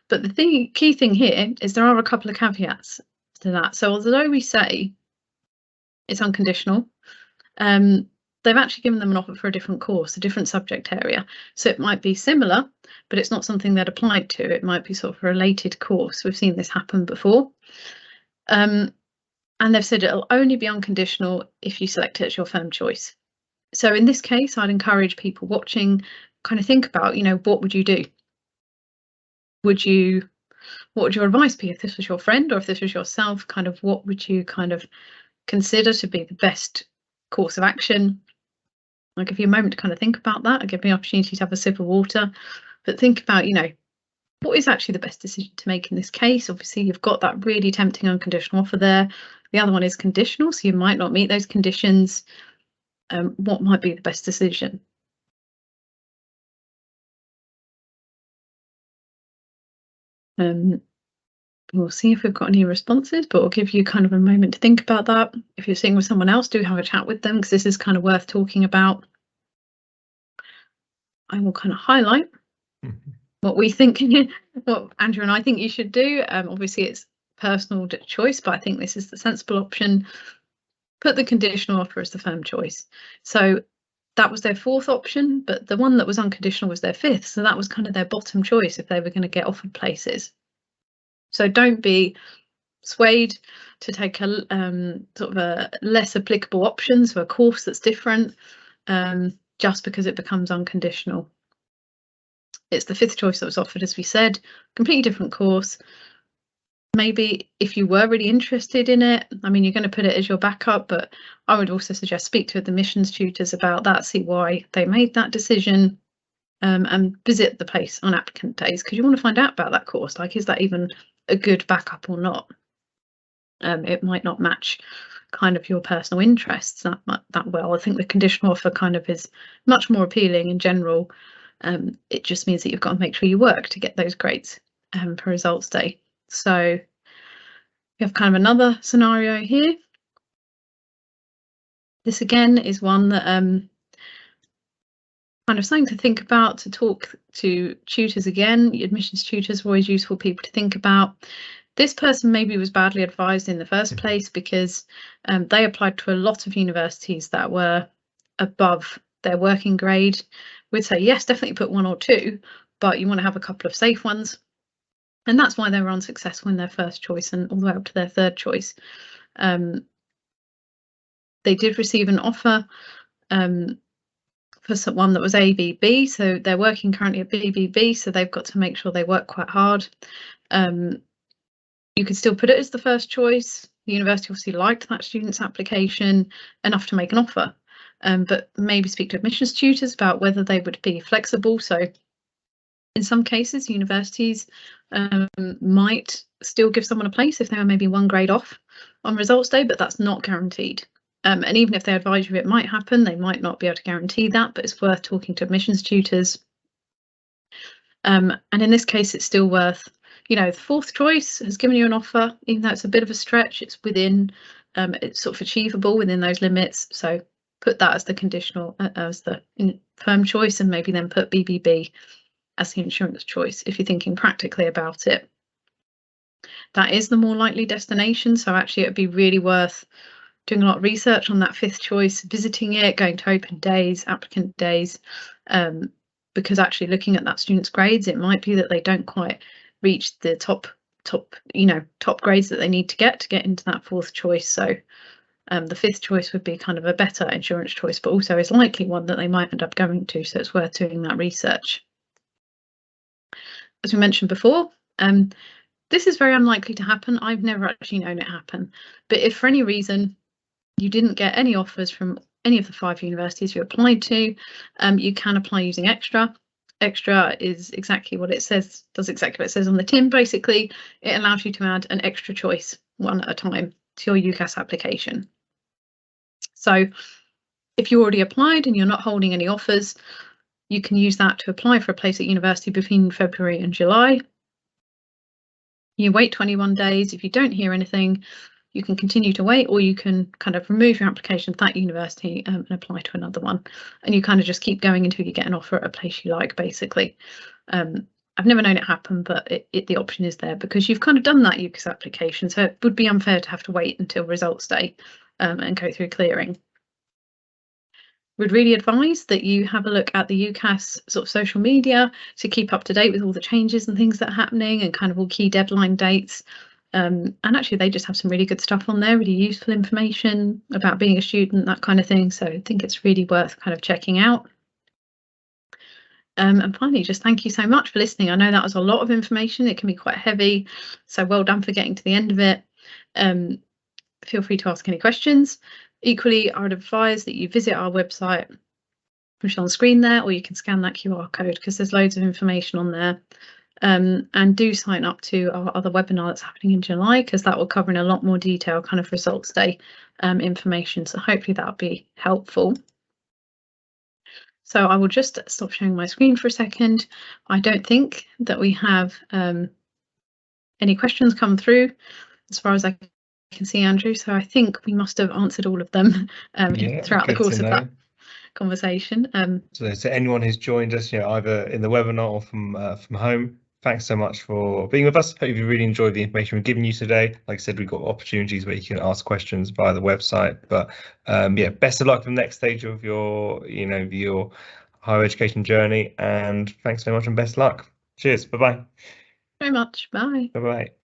But the key thing here is there are a couple of caveats to that. So although we say it's unconditional, they've actually given them an offer for a different course, a different subject area. So it might be similar, but it's not something they'd applied to. It might be sort of a related course. We've seen this happen before. And they've said it'll only be unconditional if you select it as your firm choice. So in this case, I'd encourage people watching, kind of think about, what would you do? What would your advice be if this was your friend or if this was yourself? Kind of what would you kind of consider to be the best course of action? I'll give you a moment to kind of think about that. I'll give you an opportunity to have a sip of water, but think about, what is actually the best decision to make in this case? Obviously, you've got that really tempting unconditional offer there. The other one is conditional, so you might not meet those conditions. What might be the best decision? We'll see if we've got any responses, but we'll give you kind of a moment to think about that. If you're sitting with someone else, do have a chat with them, because this is kind of worth talking about. I will kind of highlight what we think, what Andrew and I think you should do. Obviously, it's personal choice, but I think this is the sensible option. Put the conditional offer as the firm choice. So that was their 4th option, but the one that was unconditional was their 5th. So that was kind of their bottom choice if they were going to get offered places. So don't be swayed to take a sort of a less applicable option, so a course that's different, just because it becomes unconditional. It's the 5th choice that was offered, as we said, completely different course. Maybe if you were really interested in it, I mean, you're going to put it as your backup, but I would also suggest speak to the admissions tutors about that, see why they made that decision, and visit the place on applicant days, because you want to find out about that course. Like, is that even a good backup or not? It might not match kind of your personal interests that well. I think the conditional offer kind of is much more appealing in general. It just means that you've got to make sure you work to get those grades for results day. So we have kind of another scenario here. This again is one that kind of something to think about, to talk to tutors again. Admissions tutors are always useful people to think about. This person maybe was badly advised in the first place because they applied to a lot of universities that were above their working grade. We'd say, yes, definitely put 1 or 2, but you want to have a couple of safe ones. And that's why they were unsuccessful in their first choice and all the way up to their 3rd choice. They did receive an offer for someone that was ABB, so they're working currently at BBB, so they've got to make sure they work quite hard. You could still put it as the first choice. The university obviously liked that student's application enough to make an offer, but maybe speak to admissions tutors about whether they would be flexible. So in some cases, universities might still give someone a place if they were maybe 1 grade off on results day, but that's not guaranteed. And even if they advise you it might happen, they might not be able to guarantee that, but it's worth talking to admissions tutors. And in this case, it's still worth, the fourth choice has given you an offer, even though it's a bit of a stretch, it's within, it's sort of achievable within those limits. So put that as the conditional, as the firm choice, and maybe then put BBB as the insurance choice if you're thinking practically about it. That is the more likely destination, so actually it'd be really worth doing a lot of research on that fifth choice, visiting it, going to open days, applicant days, because actually looking at that student's grades, it might be that they don't quite reach the top grades that they need to get into that fourth choice. So the fifth choice would be kind of a better insurance choice, but also is likely one that they might end up going to, so it's worth doing that research. As we mentioned before, this is very unlikely to happen. I've never actually known it happen, but if for any reason you didn't get any offers from any of the 5 universities you applied to, you can apply using Extra. Extra is exactly what it says, does exactly what it says on the tin. Basically, it allows you to add an extra choice, one at a time, to your UCAS application. So if you already applied and you're not holding any offers, you can use that to apply for a place at university between February and July. You wait 21 days. If you don't hear anything, you can continue to wait, or you can kind of remove your application to that university and apply to another one. And you kind of just keep going until you get an offer at a place you like, basically. I've never known it happen, but the option is there because you've kind of done that UCAS application. So it would be unfair to have to wait until results day and go through clearing. Would really advise that you have a look at the UCAS sort of social media to keep up to date with all the changes and things that are happening and kind of all key deadline dates. And actually they just have some really good stuff on there, really useful information about being a student, that kind of thing. So I think it's really worth kind of checking out. And finally, just thank you so much for listening. I know that was a lot of information. It can be quite heavy. So well done for getting to the end of it. Feel free to ask any questions. Equally, I would advise that you visit our website, which is on screen there, or you can scan that QR code because there's loads of information on there. And do sign up to our other webinar that's happening in July, because that will cover in a lot more detail kind of results day information. So hopefully that'll be helpful. So I will just stop sharing my screen for a second. I don't think that we have any questions come through as far as I can see, Andrew. So I think we must have answered all of them throughout the course of that conversation. So anyone who's joined us, either in the webinar or from home, thanks so much for being with us. Hope you really enjoyed the information we've given you today. Like I said, we've got opportunities where you can ask questions via the website. But best of luck for the next stage of your higher education journey. And thanks so much and best luck. Cheers. Bye-bye. Very much. Bye. Bye-bye.